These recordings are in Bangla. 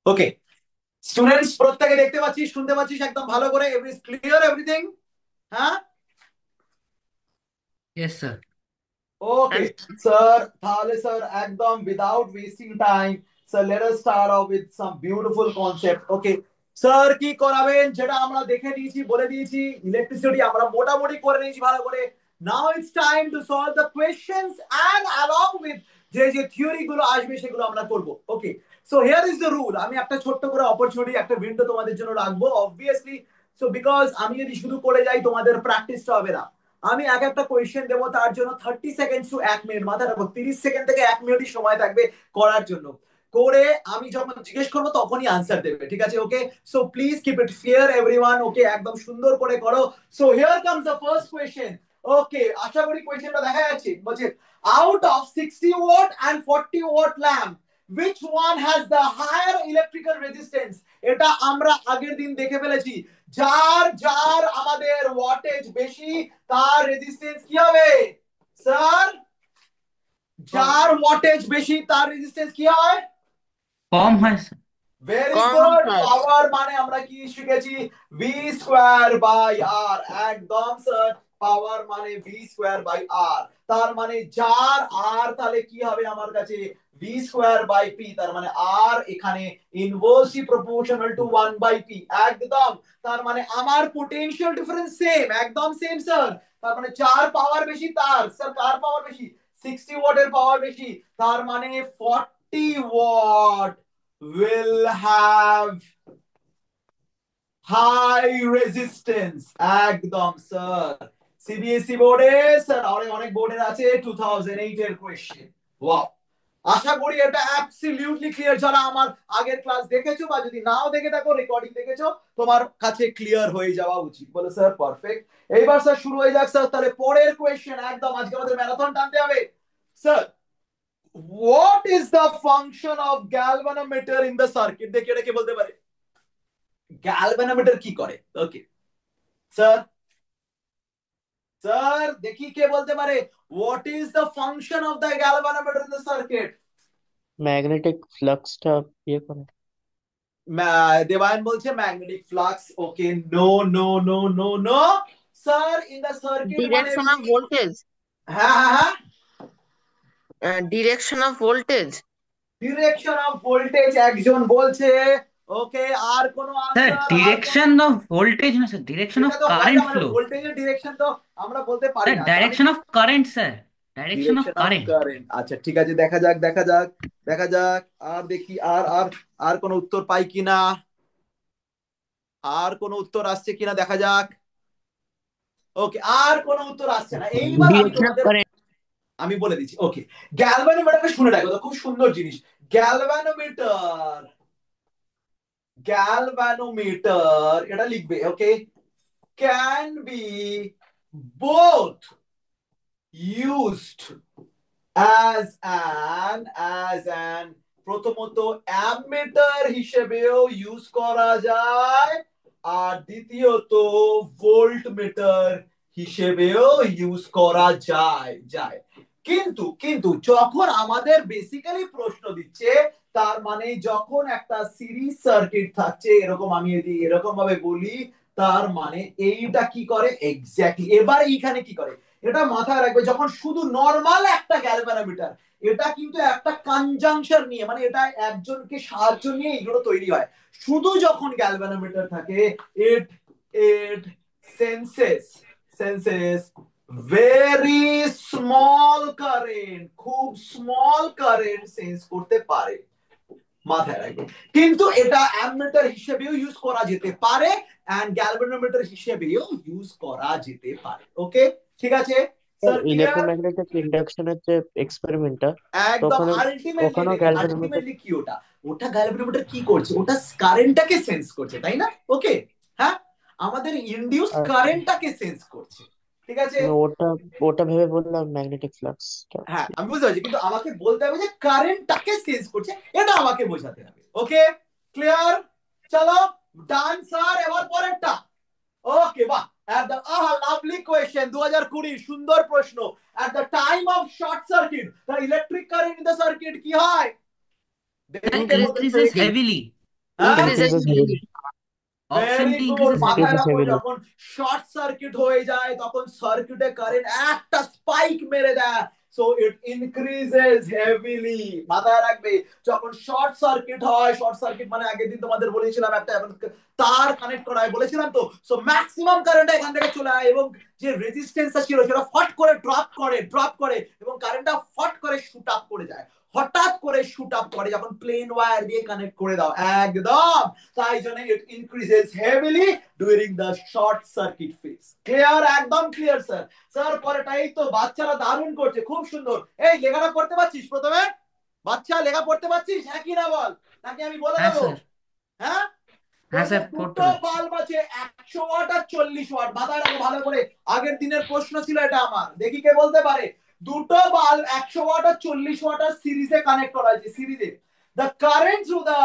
ওকে স্টুডেন্টস, প্রত্যেকে দেখতে পাচ্ছিস, শুনতে পাচ্ছিস একদম ভালো করে? Clear everything? হ্যাঁ, Yes, sir. Okay sir. তাহলে স্যার একদম without wasting time, sir let us start of with some beautiful concept. Okay sir, কি করাবেন যেটা আমরা দেখে নিয়েছি, বলে দিয়েছি। ইলেকট্রিসিটি আমরা মোটামুটি করে নিয়েছি ভালো করে। Now it's time to solve the questions and along with যে যে থিওরি গুলো আসবে সেগুলো আমরা করব। Okay, so here is the rule. আমি একটা ছোট্ট করে অপরচুনিটি, একটা উইন্ডো তোমাদের জন্য রাখবো অবভিয়াসলি। সো বিকজ আমি যদি শুধু করে যাই তোমাদের প্র্যাকটিসটা হবে না। আমি এক একটা কোয়েশ্চেন দেবো, তার জন্য 30 সেকেন্ড টু 1 মিনিট, মাথায় রাখবো 30 সেকেন্ড থেকে 1 মিনিটই সময় থাকবে করার জন্য। করে আমি যখন জিজ্ঞেস করবো তখনই আনসার দেবে, ঠিক আছে? Okay, so please keep it fair everyone. Okay, একদম সুন্দর করে করো। So here comes the first question. Okay, আশা করি কোয়েশ্চেনটা দেখা যাচ্ছে। বলছে, out of 60 watt and 40 watt lamp which one has the higher electrical resistance? এটা আমরা আগের দিন দেখে ফেলেছি। যার যার আমাদের ওয়াটেজ বেশি, তার রেজিস্ট্যান্স কি হবে স্যার? যার ওয়াটেজ বেশি তার রেজিস্ট্যান্স কি হয়? কম হয় স্যার। ভেরি কম গুড। হয়। পাওয়ার মানে আমরা কি শিখেছি? ভি স্কোয়ার বাই আর। একদম স্যার, পাওয়ার মানে ভি স্কোয়ার বাই আর। তার মানে যার আর, তাহলে কি হবে আমার কাছে? V square by P. তার মানে আর এখানে inversely proportional to 1 by P. একদম। তার মানে আমার পোটেনশিয়াল ডিফারেন্স সেম, একদম সেম স্যার। তার মানে যার পাওয়ার বেশি, তার স্যার কার পাওয়ার বেশি? 60 ওয়াটের পাওয়ার বেশি। তার মানে 40 watt will have high resistance। একদম স্যার। সিবিএসই বোর্ডে স্যার, অনেক অনেক বোর্ডের আছে 2008 এর কোয়েশ্চেন। ওয়াও, আশা করি এটা অ্যাবসলিউটলি ক্লিয়ার। যারা আমার আগের ক্লাস দেখেছো বা যদি নাও দেখে থাকো, রেকর্ডিং দেখেছো, তোমার কাছে ক্লিয়ার হয়ে যাওয়া উচিত। বলো স্যার পারফেক্ট। এইবার স্যার শুরু হয়ে যাক স্যার। তাহলে পরের কোয়েশ্চেন, একদম আজকে আমাদের ম্যারাথন টানতে হবে sir. What is the function of galvanometer in the circuit? দেখি এটা কে বলতে পারে। গ্যালভানোমিটার কি করে? ওকে স্যার, স্যার দেখি কে বলতে পারে। What is the function of the galvanometer in the circuit? Magnetic ফ্লাক্সটা ইয়ে করে। দেবায়ন বলছে magnetic flux. Okay, no no no no no sir, in the circuit মানে ডিরেকশন অফ ভোল্টেজ। হ্যাঁ হ্যাঁ হ্যাঁ, direction of voltage. Direction of voltage একজন বলছে। ওকে, আর কোন স্যার আনসার? আর কোন? ডিরেকশন অফ ভোল্টেজ না স্যার, ডিরেকশন এটা অফ তো হয় না, কারেন্ট মানে ফ্লো। ভোল্টেজের ডিরেকশন তো আমরা বলতে পারি স্যার না। আচ্ছা, আমি direction of current sir, direction of direction of current. Current. আচ্ছা ঠিক আছে, দেখা যাক দেখা যাক দেখা যাক। আর দেখি, আর আর আর কোন উত্তর পাই কিনা। আর কোন উত্তর আসছে কিনা দেখা যাক। ওকে, আর কোন উত্তর আসছে না। এইবার আমি ডিরেকশন অফ তোমাদের, কারেন্ট। আমি বলে দিচ্ছি। ওকে, গ্যালভানোমিটারকে শুনে রাখো তো, খুব সুন্দর জিনিস। গ্যালভানোমিটার, গ্যালভানোমিটার এটা লিখবে। Okay, can be both used as an প্রথমত অ্যামমিটার হিসেবেও ইউজ করা যায়, আর দ্বিতীয়ত ভোল্টমিটার হিসেবেও ইউজ করা যায় যায়। কিন্তু কিন্তু যখন আমাদের বেসিক্যালি প্রশ্ন দিচ্ছে, তার মানে যখন একটা সিরিজ সার্কিট থাকছে, এরকম আমি যদি এরকম ভাবে বলি, তার মানে এইটা কি করে এক্স্যাক্টলি। এবার এইখানে কি করে, এটা মাথায় রাখবে। যখন শুধু নর্মাল একটা গ্যালভানোমিটার, এটা কিন্তু একটা কনজাংশন নিয়ে, মানে এটা একজনকে সাহায্য নিয়ে এগুলো তৈরি হয়। শুধু যখন গ্যালভানোমিটার থাকে, it it senses senses very small current, খুব স্মল কারেন্ট সেন্স করতে পারে, মাথায় রাখবে। কিন্তু এটা অ্যামমিটার হিসেবেও ইউজ করা যেতে পারে, এন্ড গ্যালভানোমিটার হিসেবেও ইউজ করা যেতে পারে। ওকে, ঠিক আছে স্যার, ক্লিয়ার? ইলেকট্রোম্যাগনেটিক ইন্ডাকশনের যে এক্সপেরিমেন্টটা, একদম। তখন আলটিমেটলি ওখানেও দেখি, গ্যালভানোমিটার। আলটিমেটলি কি ওটা, ওটা গ্যালভানোমিটার কি করছে? ওটা কারেন্টটাকে সেন্স করছে, তাই না? ওকে, হ্যাঁ, আমাদের ইনডিউস আর কারেন্টটাকে সেন্স করছে, ঠিক আছে? ওটা ওটা ভেবে বললাম ম্যাগনেটিক ফ্লাক্সটা। হ্যাঁ আমি বুঝতে পারছি, কিন্তু আমাকে বলতে হবে যে কারেন্টটাকে সেন্স করছে, এটা আমাকে বোঝাতে হবে। ওকে, ক্লিয়ার? চলো, ডান স্যার। এবার পরেরটা। ওকে, বাহ, at the লাভলি কোয়েশ্চেন, 2020 সুন্দর প্রশ্ন। at the time of short circuit the electric current in the circuit কি হয়? দেখি স্যার কে বলতে ইনক্রিজেস পেরেছে। হেভিলি। হ্যাঁ, Increases heavily. অপশন ভেরি কি গুড, ইনক্রিজেস হেভি? মাথায় Increases রাখো, heavily. যখন শর্ট সার্কিট হয়ে যায় তখন সার্কিটে কারেন্ট একটা স্পাইক মেরে দেয়, সো ইট ইনক্রিজেস হেভিলি। মাথায় রাখবে, যখন শর্ট সার্কিট হয়, শর্ট সার্কিট মানে আগের দিন তোমাদের বলেছিলাম একটা তার কানেক্ট করা হয় বলেছিলাম তো, সো ম্যাক্সিমাম কারেন্ট এখান থেকে চলে যায় এবং যে রেজিস্ট্যান্সটা ছিল সেটা ফট করে ড্রপ করে এবং কারেন্টটা ফট করে শুট আপ করে যায়, হঠাৎ করে শুট আপ করে যখন প্লেন ওয়্যার দিয়ে কানেক্ট করে দাও একদম, তাই জন্য it increases heavily during the short circuit phase. Clear? একদম ক্লিয়ার স্যার। স্যার পরেটাই তো বাচ্চারা দারুণ করছে, খুব সুন্দর। এই লেখাটা পড়তে পারছিস প্রথমে? বাচ্চা লেখা পড়তে পারছিস, হ্যাঁ কি না বল, নাকি আমি বলে হ্যাঁ দেবো? স্যার, হ্যাঁ, হ্যাঁ বলছে স্যার পড়তে দুটো পারছি। বাল্ব আছে, 100 ওয়াট আর 40 ওয়াট। মাথায় রাখো ভালো করে, আগের দিনের প্রশ্ন ছিল এটা আমার, দেখি কে বলতে পারে। দুটো বাল্ব 100 ওয়াট আর 40 ওয়াট আর সিরিজে কানেক্ট করা হয়েছে, সিরিজে। The current through the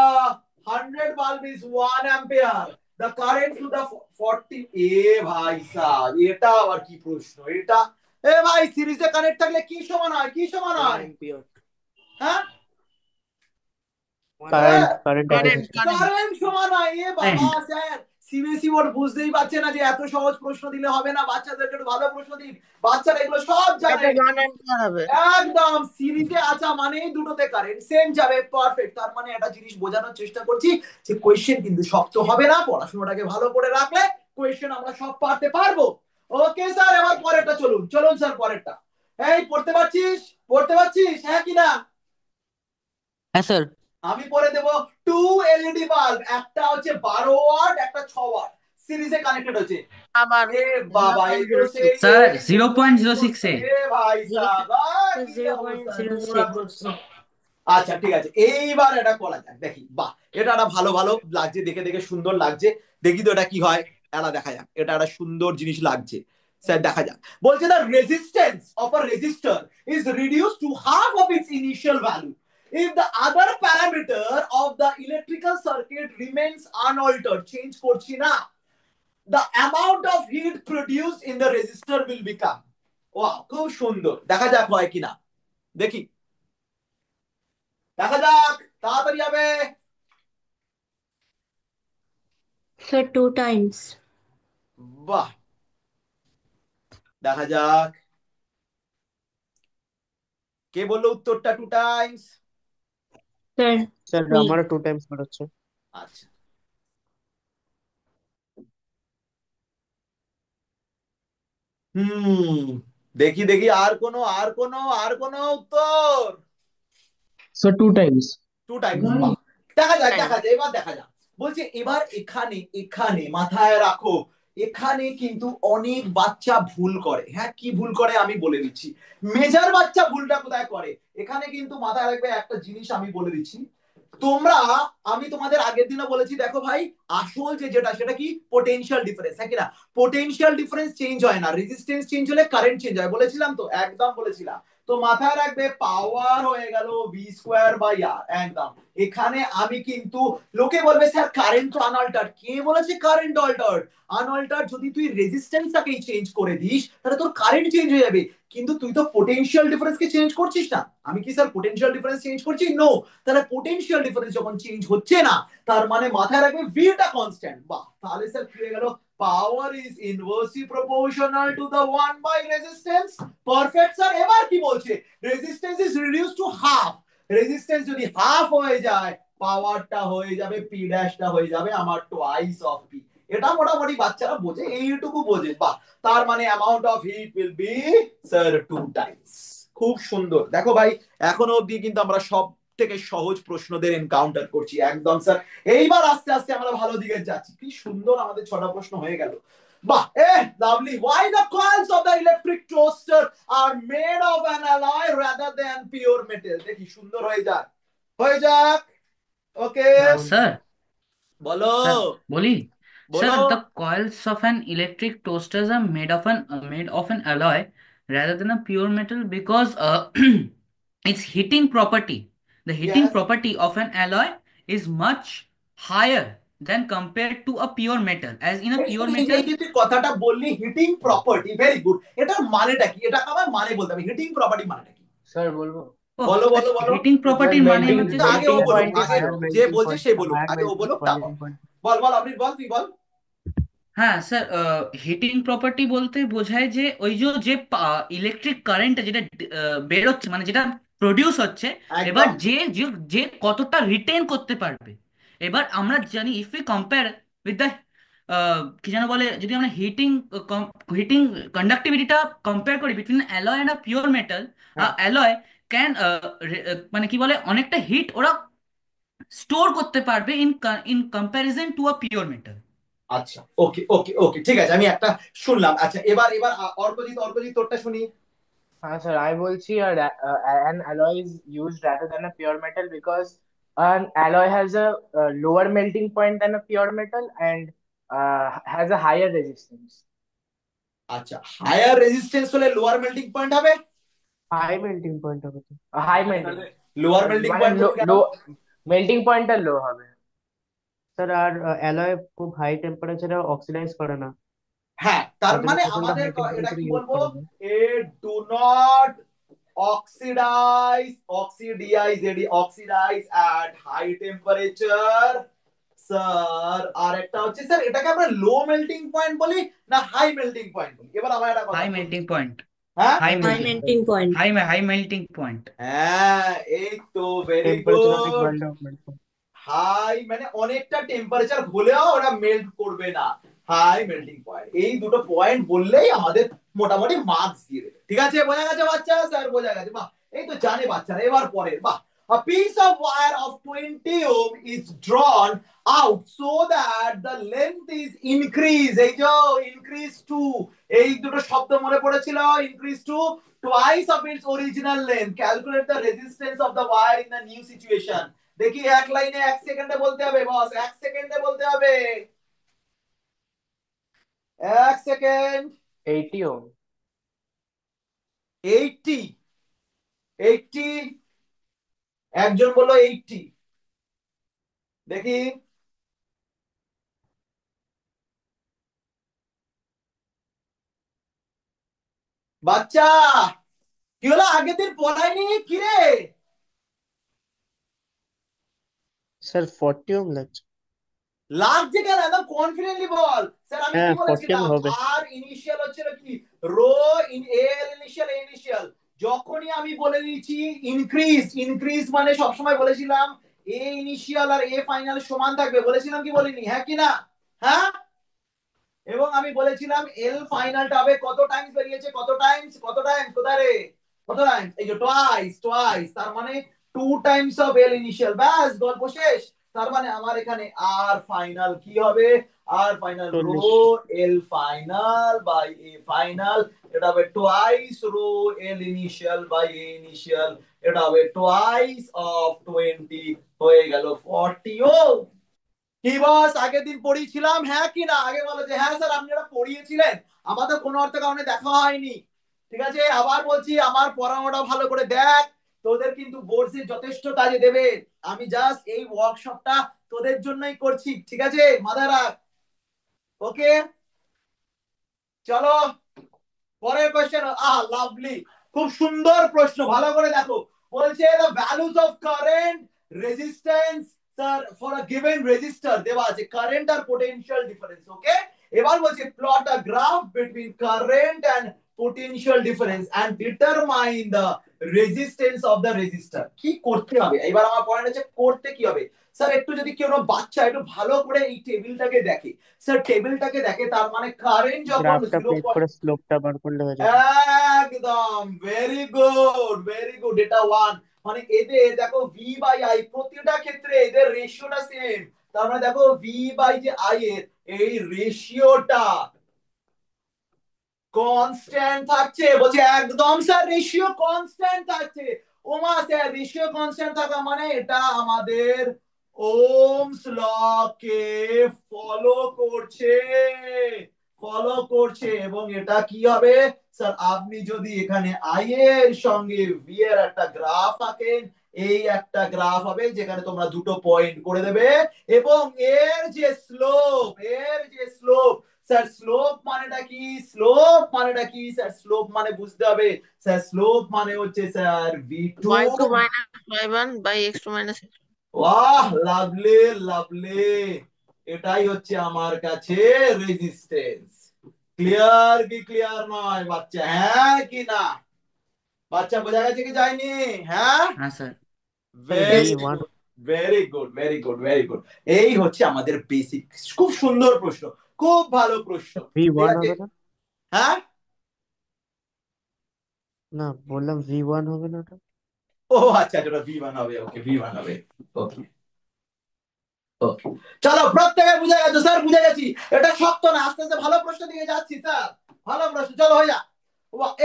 100 bulb is 1 ampere, the current through the 40। এ ভাই সাহেব, এটা আবার কি প্রশ্ন এটা? এ ভাই, সিরিজে কানেক্ট থাকলে কি সমান হয়, কি সমান 1 হয়? ampere. হ্যাঁ, Current and Current, resistance. current. Current সমান হয়। এ বাবা কারেন্ট। স্যার, সিবিএসই বোর্ড বুঝতেই পারছে না যে এত সহজ প্রশ্ন দিলে হবে না, বাচ্চাদেরকে একটু ভালো প্রশ্ন দিন, বাচ্চারা এগুলো সব এটা জানে। 1 ampere হবে। একদম, সিরিজে আসা মানেই দুটোতে কারেন্ট সেম যাবে, পারফেক্ট। তার মানে একটা জিনিস বোঝানোর চেষ্টা করছি যে কোয়েশ্চেন কিন্তু শক্ত হবে না, পড়াশোনাটাকে ভালো করে রাখলে কোয়েশ্চেন আমরা সব পারতে পারবো। ওকে স্যার, এবার পরেরটা চলুন, চলুন স্যার পরেরটা। এই পড়তে পারছিস, পড়তে পারছিস, হ্যাঁ কি না? হ্যাঁ স্যার। আমি পরে দেব, 2 এলইডি বাল্ব, একটা হচ্ছে 12 ওয়াট, একটা 6 ওয়াট, সিরিজে কানেক্টেড হচ্ছে। আবার এ বাবা, এই তো 0.06 সেই স্যার ওই প্রশ্ন। 0.068। এ ভাই সাহেব, কি জিরো পয়েন্ট অবস্থা, জিরো নোংরা সিক্স প্রশ্ন। আচ্ছা ঠিক আছে, এইবার এটা করা যাক, দেখি। বাহ, এটা একটা ভালো ভালো লাগছে, দেখে দেখে সুন্দর লাগছে। দেখি তো এটা কি হয়, এটা দেখা যাক। এটা একটা সুন্দর জিনিস লাগছে স্যার, দেখা যাক। বলছে the resistance of a register is reduced to half of its initial value if the other parameter of the electrical circuit remains unaltered, change করছি না, the amount of heat produced in the resistor will become। Wow, খুব সুন্দর, দেখা যাক হয় কিনা, দেখি, দেখা যাক, তাড়াতাড়ি হবে। Sir, 2 times. বাহ, দেখা যাক কে বললো উত্তরটা 2 টাইমস। Sir, sir me. আমারও 2 times বেরোচ্ছে। আচ্ছা, দেখি দেখি, আর কোনো উত্তর? So 2 times. 2 টাইমস, বাহ। দেখা যাক, time. দেখা যাক, এবার দেখা যাক। বলছে এবার এখানে এখানে মাথায় রাখো, এখানে কিন্তু অনেক বাচ্চা ভুল করে। হ্যাঁ, কি ভুল করে আমি বলে দিচ্ছি। মেজর বাচ্চা ভুলটা কোথায় করে, এখানে কিন্তু মাথায় রাখবে একটা জিনিস আমি বলে দিচ্ছি। তোমরা, আমি তোমাদের আগের দিনও বলেছি, দেখো ভাই, আসল যেটা সেটা কি, পোটেনশিয়াল ডিফারেন্স, হ্যাঁ কিনা? পোটেনশিয়াল ডিফারেন্স চেঞ্জ হয় না, রেজিস্ট্যান্স চেঞ্জ হলে কারেন্ট চেঞ্জ হয়, বলেছিলাম তো, একদম বলেছিলাম। তো মাথায় রাখবে, পাওয়ার হয়ে গেল ভি স্কোয়ার বাই আর, একদম। এখানে আমি কিন্তু, লোকে বলবে স্যার কারেন্ট তো আনঅল্টার্ড, কে বলেছে কারেন্ট অল্টার্ড? আনঅল্টার্ড যদি তুই রেজিস্ট্যান্সটাকেই চেঞ্জ করে দিস তাহলে তোর কারেন্ট চেঞ্জ হয়ে যাবে, কিন্তু তুই তো পোটেনশিয়াল ডিফারেন্সকে চেঞ্জ করছিস না। আমি কি স্যার পোটেনশিয়াল ডিফারেন্স চেঞ্জ করছি? নো। তাহলে পোটেনশিয়াল ডিফারেন্স যখন চেঞ্জ হচ্ছে না, তার মানে মাথায় রাখবে ভিটা কনস্ট্যান্ট। বাহ, তাহলে স্যার কি হয়ে গেল, power is inversely proportional to the 1 by resistance. Perfect sir. এবার কি বলছে, resistance is reduced to half, resistance যদি হাফ হয়ে যায়, পাওয়ারটা হয়ে যাবে পি ড্যাশটা হয়ে যাবে আমার টোয়াইস অফ পি। এটা মোটামুটি বাচ্চারা বোঝে, এইটুকু বোঝে। বাহ, তার মানে amount of heat will be sir 2 Times. খুব সুন্দর। দেখো ভাই, এখনো অবধি কিন্তু আমরা সব থেকে সহজ প্রশ্নদের এনকাউন্টার করছি, একদম স্যার। এইবার আস্তে আস্তে আমরা ভালো দিকে যাচ্ছি। কি সুন্দর আমাদের 6টা প্রশ্ন হয়ে গেল। বাহ, lovely. Why the coils of the electric toaster are made of an alloy rather than pure metal? দেখি সুন্দর হয়ে যাক, হয়ে যাক। ওকে, স্যার, বলো স্যার বলি। বলো। Sir, the coils of an electric toasters are made of an alloy rather than a pure metal because its heating property, the heating Yes, property of an alloy is much higher than compared to a pure metal. As in a pure এই যে metal, এই যে তুই কথাটা বললি হিটিং প্রপার্টি, ভেরি গুড। এটার মানেটা কি, এটা আমার মানে বলতে হবে, হিটিং প্রপার্টি মানেটা কি? স্যার বলবো? ও বলো বলো বলো। হিটিং Sir, প্রপার্টির মানে melting হচ্ছে আগে ও melting বলুক, point is আগে higher যে melting বলছে point. সে বলুক, Higher আগে ও বলুক তারপর। boiling point. বল বল আপনি বল, তুই বল। হ্যাঁ স্যার, হিটিং প্রপার্টি বলতে বোঝায় যে ওই যে যে ইলেকট্রিক কারেন্ট যেটা বেরোচ্ছে মানে যেটা প্রডিউস হচ্ছে, এবার একদম। যে যে যে কতটা রিটেন করতে পারবে। এবার আমরা জানি if you compare with the কি যেন বলে, যদি আমরা হিটিং হিটিং কন্ডাক্টিভিটিটা কম্পেয়ার করি between alloy and a pure metal, হ্যাঁ। অ্যালয় ক্যান মানে কি বলে অনেকটা হিট ওরা স্টোর করতে পারবে in comparison to a pure metal. আচ্ছা, ওকে ওকে ওকে, ঠিক আছে, আমি একটা শুনলাম। আচ্ছা, এবার এবার অর্কজিৎ, অর্কজিৎ তোরটা শুনি। Sir, I will see an alloy is used rather than a pure metal because an alloy has a, lower melting point than a pure metal and has a higher resistance. আচ্ছা, হায়ার রেজিস্ট্যান্স হলে লোয়ার মেল্টিং পয়েন্ট হবে। High melting point হবে তো high melting, তাহলে লোয়ার মেল্টিং মানে পয়েন্ট বললি কেন? low melting point টা low হবে। স্যার আর অ্যালয় খুব হাই টেম্পারেচারে অক্সিডাইজ করে না, হ্যাঁ, তার তার জন্য মানে প্রচন্ড আমাদের হাই এটা টেম্পারেচারে কি ইউজ বলবো, করা যায়। A do not oxidize at high temperature, sir. আর একটা হচ্ছে স্যার, এটাকে আমরা লো মেল্টিং পয়েন্ট বলি না হাই মেল্টিং পয়েন্ট বলি? এবার আমার একটা কথা হাই বলুন। মেল্টিং পয়েন্ট, হ্যাঁ high high High melting, melting melting point. High melting point. হ্যাঁ, এই তো, ভেরি টেম্পারেচার অনেক গুড। বাড়লে মেল্ট করে। হাই মানে অনেকটা টেম্পারেচার হলেও ওটা মেল্ট করবে না, হাই মেল্টিং পয়েন্ট। এই দুটো পয়েন্ট বললেই আমাদের মোটামুটি মার্কস দিয়ে দেবে। ঠিক আছে, বোঝা গেছে বাচ্চা? স্যার বোঝা গেছে, বাহ। এই তো জানে বাচ্চারা। এবার পরের, বাহ। A piece of wire of 20 ohm is drawn out so that the length is increased, এই যে increase to, এই দুটো শব্দ মনে পড়েছিল, increase to twice of its original length. Calculate the resistance of the wire in the new situation. দেখি এক লাইনে 1 সেকেন্ডে বলতে হবে বস, 1 সেকেন্ডে বলতে হবে। 1 সেকেন্ড। 80 ohm। 80, 80, একজন বললো 80, দেখি। বাচ্চা কি হলো, আগের দিন পড়ায়নি কি রে? স্যার 40 ওহম লাগছে। লাগছে কেন? একদম কনফিডেন্টলি বল। স্যার আমি কি হ্যাঁ 40 ওহম বলেছিলাম? হবে। আর ইনিশিয়াল হচ্ছিল কি, rho in L initial, initial. যখনই আমি বলে দিয়েছি ইনক্রিজ, ইনক্রিজ মানে সবসময় বলেছিলাম এ ইনিশিয়াল আর এ ফাইনাল সমান থাকবে, বলেছিলাম কি বলিনি? হ্যাঁ কি না? হ্যাঁ। এবং আমি বলেছিলাম এল ফাইনালটা হবে কত টাইমস বেরিয়েছে, কত টাইমস, কত টাইমস, কোথায় রে, কত টাইমস? এই যে টোয়াইস, টোয়াইস, তার মানে 2 টাইমস অফ এল ইনিশিয়াল, ব্যাস গল্প শেষ। তার মানে আমার এখানে আর ফাইনাল কি হবে? আর final rho 40। L final by A final, এটা হবে twice rho L initial by A initial, এটা হবে টোয়াইস অফ 20, হয়ে গেল 40। ও কি বস, আগের দিন পড়িয়েছিলাম হ্যাঁ কি না? আগে বলো যে হ্যাঁ স্যার আপনি এটা পড়িয়েছিলেন, আমাদের কোনো অর্থ কারণে দেখা হয়নি। ঠিক আছে, আবার বলছি আমার পড়ানোটা ভালো করে দেখ, তোদের কিন্তু বোর্ডে যথেষ্ট কাজে দেবে। আমি জাস্ট এই ওয়ার্কশপটা তোদের জন্যই করছি, ঠিক আছে? মাথায় রাখ। ওকে, চলো পরের কোশ্চেন। লাভলি, খুব সুন্দর প্রশ্ন, ভালো করে দেখো। বলছে the values of current, resistance, sir for a given resistor দেওয়া আছে কারেন্ট আর পোটেনশিয়াল ডিফারেন্স। ওকে, এবার বলছে plot a graph between current and potential difference and determine the resistance of the resistor. কি করতে হবে এবার? আমার পয়েন্ট হচ্ছে করতে কি হবে। স্যার একটু যদি কেউ বাচ্চা একটু ভালো করে এই টেবিলটাকে দেখে, স্যার টেবিলটাকে দেখে, তার মানে কারেন্ট যখন গ্রাফটা 0, প্লেট করে স্লোপটা বার করলে হয়ে যাবে। একদম ভেরি গুড, ভেরি গুড, এটা ওয়ান। মানে এদের দেখো ভি বাই আই, প্রতিটা ক্ষেত্রে এদের রেশিওটা সেম। তার মানে দেখো ভি বাই যে আই এর এই রেশিওটা কনস্ট্যান্ট থাকছে। বলছে একদম স্যার রেশিও কনস্ট্যান্ট থাকছে। ওমা স্যার রেশিও কনস্ট্যান্ট থাকা মানে এটা আমাদের ওমস ল কে ফলো করছে, ফলো করছে। এবং এটা কি হবে স্যার, আপনি যদি এখানে আই এর সঙ্গে ভি এর একটা গ্রাফ আঁকেন, এই একটা গ্রাফ হবে যেখানে তোমরা দুটো পয়েন্ট করে দেবে, এবং এর যে স্লোপ, এর যে স্লোপ স্যার স্লোপ মানেটা কি? স্লোপ মানেটা কি স্যার? স্লোপ মানে বুঝতে হবে স্যার, স্লোপ মানে হচ্ছে sir V2। y2 minus y1 by x2 minus x1. ওয়াহ, লাভলি লাভলি, এটাই হচ্ছে আমার কাছে রেজিস্ট্যান্স। ক্লিয়ার কি ক্লিয়ার নয় বাচ্চা, হ্যাঁ কি না? বাচ্চা বোঝা গেছে কি যায়নি? হ্যাঁ, হ্যাঁ sir. Very V1 good, very good, very good, very good. এই হচ্ছে আমাদের বেসিক। খুব সুন্দর প্রশ্ন, খুব ভালো প্রশ্ন, ঠিক V1 আছে? হবে না? হ্যাঁ, না, বললাম V1 হবে না ওটা? ও আচ্ছা, এটা V1 হবে। ওকে, V1 হবে। ওকে ওকে, চলো প্রত্যেকে বুঝে গেছো? স্যার বুঝে গেছি, এটা শক্ত না, আস্তে আস্তে ভালো প্রশ্ন দিয়ে যাচ্ছি স্যার, ভালো প্রশ্ন। চলো হয়ে যা।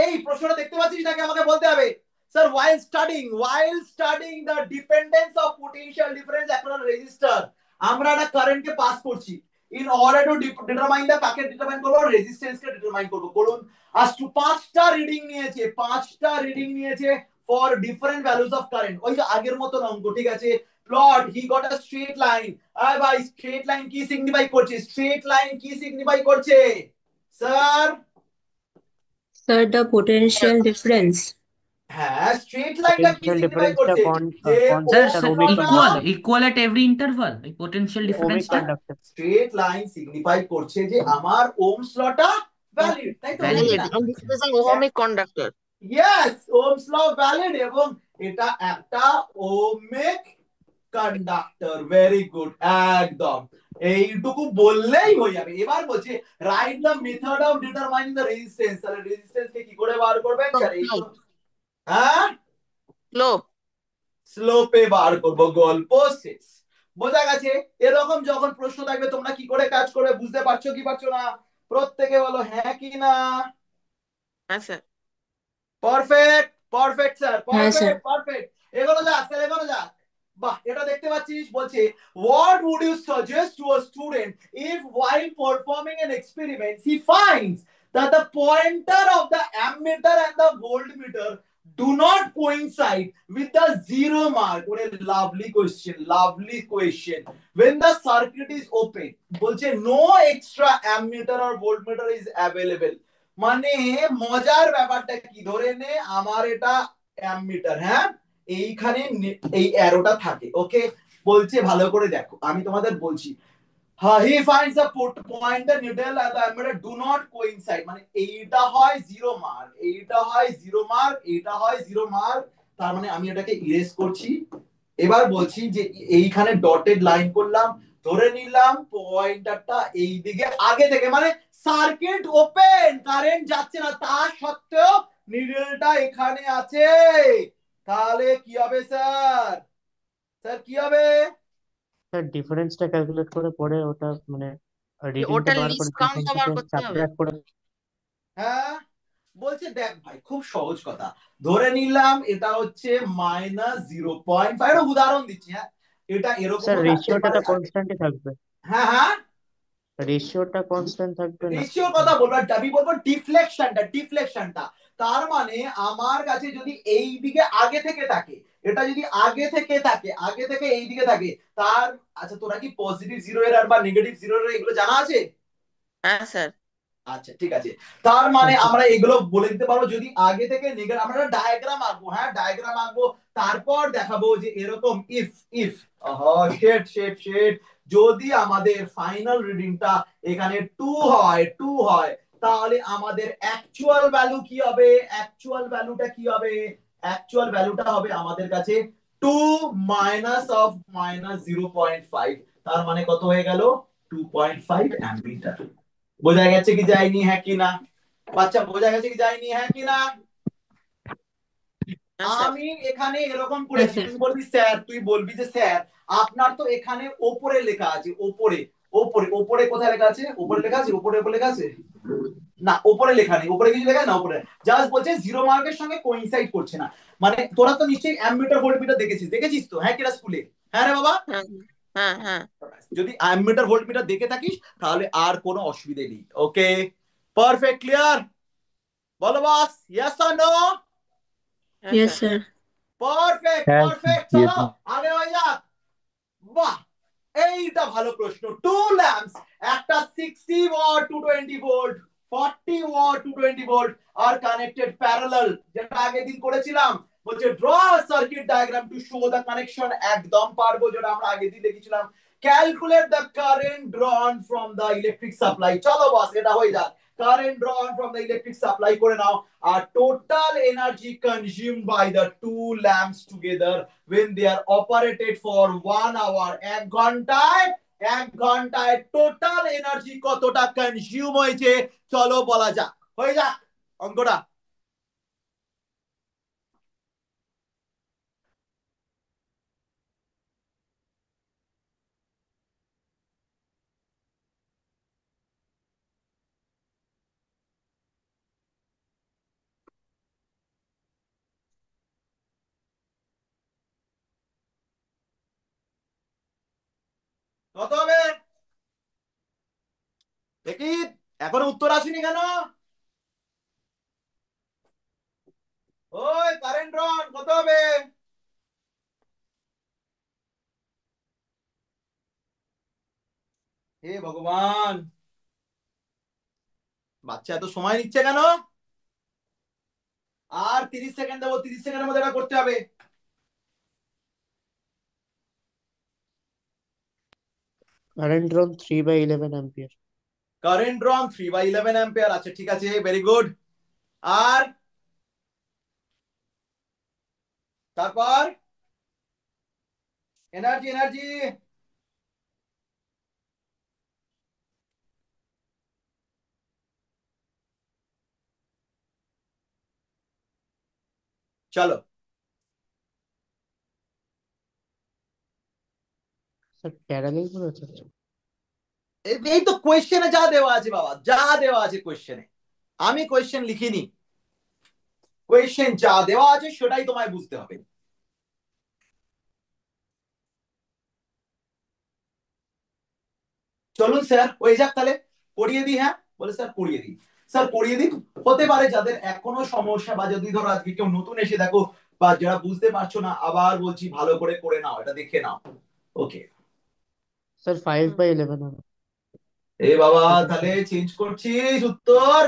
এই প্রশ্নটা দেখতে পাচ্ছিস নাকি? আমাকে বলতে হবে sir, while studying the dependence of potential difference across resistor, আমরা একটা কারেন্টকে পাস করছি। ইন অর্ডার টু ডিটারমাইন দা, কাকে ডিটারমাইন করব? রেজিস্ট্যান্স কে ডিটারমাইন করব। করুন, আজ টু পাঁচটা রিডিং নিয়েছে for different values of current. ওই যে আগের মতো অঙ্ক, ঠিক আছে? Plot, he got a straight line. আরে ভাই, স্ট্রেট লাইন কি সিগনিফাই করছে? স্ট্রেট লাইন কি সিগনিফাই করছে sir? Sir, the potential difference. হ্যাঁ, স্ট্রেট লাইনটা কি পোটেনশিয়াল সিগনিফাই ডিফারেন্সটা করছে? যে স্যার কনস্ট্যান্ট আর ওমিক ওমসলটা, equal conductor. Equal at every interval, এই পোটেনশিয়াল ওমিক ডিফারেন্সটা কন্ডাক্টর। স্ট্রেট লাইন সিগনিফাই করছে যে আমার ওমস লটা ভ্যালিড, তাই তো? Valid. Valid, and this is an ohmic conductor. Yes, ohm's law valid, এবং এটা একটা ওহমিক কন্ডাক্টর। ভেরি গুড, একদম এইটুকু বললেই হয়ে যাবে। এবার বলছে write the method of determining the resistance. তাহলে রেজিস্ট্যান্স কে কি করে বার করবেন স্যার? এইগুলো, হ্যাঁ, Slope. স্লোপে বার করব। গল্প শেষ, বোঝা গেছে? এরকম যখন প্রশ্ন থাকবে তোমরা কি করে কাজ করবে, বুঝতে পারছো কি পারছো না? প্রত্যেকে বলো হ্যাঁ কি না। Yes, sir. Perfect, perfect sir, হ্যাঁ স্যার। Perfect, perfect. এগোনো যাক স্যার, এগোনো যাক। বাহ, এটা দেখতে পাচ্ছিস? বলছে what would you suggest to a student if while performing an experiment he finds that the pointer of the ammeter and the voltmeter do not coincide with the zero mark? What a lovely question, lovely question. When the circuit is open, বলছে no extra ammeter or voltmeter is available। মানে মজার ব্যাপারটা কি, ধরে নে আমার এটা অ্যামমিটার, হ্যাঁ, এইখানে এই অ্যারোটা থাকে, ওকে? বলছে ভালো করে দেখো, আমি তোমাদের বলছি, he finds the pointer needle and the ammeter do not coincide, মানে এইটা হয় জিরো মার্ক, এইটা হয় জিরো মার্ক, এইটা হয় জিরো মার্ক। তার মানে আমি এটাকে ইরেজ করছি। এবার বলছি যে এইখানে ডটেড লাইন করলাম, ধরে নিলাম পয়েন্টারটা এই দিকে আগে থেকে, মানে সার্কিট ওপেন, কারেন্ট যাচ্ছে না, তা সত্ত্বেও নিডলটা এখানে আছে। তাহলে কি হবে স্যার? স্যার কি হবে? স্যার ডিফারেন্সটা ক্যালকুলেট করে পরে ওটা মানে রিডিংটা ওটা বার করে লিস্ট কাউন্টটা সেখান বার থেকে করতে হবে। সাবট্রাক্ট করে। হ্যাঁ, বলছে দেখ ভাই, খুব সহজ কথা, ধরে নিলাম এটা হচ্ছে -0.5, উদাহরণ দিচ্ছি, হ্যাঁ, এটা এরকম স্যার থাকতে রেশিওটা পারে। তো কনস্ট্যান্টই থাকবে। হ্যাঁ হ্যাঁ, রেশিওটা কনস্ট্যান্ট থাকবে না? রেশিওর কথা বলবো, আমি বলবো ডিফ্লেকশনটা। তার মানে আমার কাছে যদি এই দিকে আগে থেকে থাকে, এটা যদি আগে থেকে এই দিকে থাকে, তার, আচ্ছা তোরা কি পজিটিভ জিরো এরর বা নেগেটিভ জিরো এরর এগুলো জানা আছে? হ্যাঁ স্যার। আচ্ছা ঠিক আছে, তার মানে আচ্ছা। আমরা এগুলো বলে দিতে পারবো, যদি আগে থেকে নেগেটিভ, আমরা ডায়াগ্রাম আঁকবো, হ্যাঁ ডায়াগ্রাম আঁকবো, তারপর দেখাবো যে এরকম ইফ শেড যদি আমাদের ফাইনাল রিডিংটা এখানে 2 হয়, তাহলে আমাদের অ্যাকচুয়াল ভ্যালু কি হবে? অ্যাকচুয়াল ভ্যালুটা হবে আমাদের কাছে 2 মাইনাস অফ -0.5, তার মানে কত হয়ে গেল? 2.5 অ্যাম্পিয়ার। বোঝা গেছে কি যায়নি, হ্যাঁ কি না? বাচ্চা বোঝা গেছে কি যায়নি, হ্যাঁ কি না? হ্যাঁ স্যার। আমি এখানে এরকম হ্যাঁ করেছি, স্যার। তুই বলবি স্যার, আপনার তো এখানে ওপরে লেখা আছে, ওপরে ওপরে ওপরে কোথায় লেখা আছে? ওপরে লেখা আছে, ওপরে লেখা আছে না? ওপরে লেখা নেই, ওপরে কিছু লেখা না, ওপরে জাস্ট বলছে জিরো মার্কের সঙ্গে কোইনসাইড করছে না। মানে তোরা তো নিশ্চয়ই অ্যামমিটার ভোল্টমিটার দেখেছিস তো, হ্যাঁ কিনা স্কুলে? হ্যাঁ রে বাবা, হ্যাঁ হ্যাঁ হ্যাঁ। যদি অ্যামমিটার ভোল্টমিটার দেখে থাকিস তাহলে আর কোনো অসুবিধা নেই। ওকে, পারফেক্ট, ক্লিয়ার? বলো বস, ইয়েস অর নো? হ্যাঁ Yes, স্যার। sir. পারফেক্ট, হ্যাঁ পারফেক্ট, yes, চলো আগে হয়ে যাক। বাহ, এইটা ভালো প্রশ্ন। টু ল্যাম্পস একটা 60 ওয়াট 220 ভোল্ট 40 ওয়াট 220 ভোল্ট আর কানেক্টেড প্যারালাল, যেটা আগের দিন করেছিলাম। বলছে draw circuit diagram to show the connection, একদম পারবো, যেটা আমরা আগের দিন দেখেছিলাম। Calculate the current drawn from the electric supply. চলো বস এটা হয়ে যাক, current drawn from the electric supply করে নাও। আর total energy consumed by the two lamps together when they are operated for 1 hour, 1 ঘন্টায় টোটাল এনার্জি কতটা কনজিউম হয়েছে চলো বলা যাক, হয়ে যাক অঙ্কটা। কত হবে দেখি, এখনো উত্তর আসেনি কেন? ওই কারেন্ট ড্রন কত হবে? হে ভগবান, বাচ্চা এত সময় নিচ্ছে কেন? আর 30 সেকেন্ড দেবো, 30 সেকেন্ডের মধ্যে এটা করতে হবে। Current drawn 3/11 ampere. Current ড্রন 3/11 ampere, আচ্ছা ঠিক আছে, ভেরি গুড। আর তারপর এনার্জি, এনার্জি চলো। Sir, parallel করে আছে। এই তো কোয়েশ্চেনে যা দেওয়া আছে বাবা, যা দেওয়া আছে কোয়েশ্চেনে, আমি কোয়েশ্চেন লিখিনি, কোয়েশ্চেন যা দেওয়া আছে সেটাই তোমায় বুঝতে হবে। চলুন স্যার হয়ে যাক তাহলে, করিয়ে দিই। হ্যাঁ বলে স্যার করিয়ে দিই, স্যার করিয়ে দিই। হতে পারে যাদের এখনো সমস্যা, বা যদি ধরো আজকে কেউ নতুন এসে দেখো, বা যারা বুঝতে পারছো না, আবার বলছি ভালো করে করে নাও, এটা দেখে নাও। ওকে Sir, 5/11 হবে। এ বাবা, তাহলে চেঞ্জ করছিস উত্তর।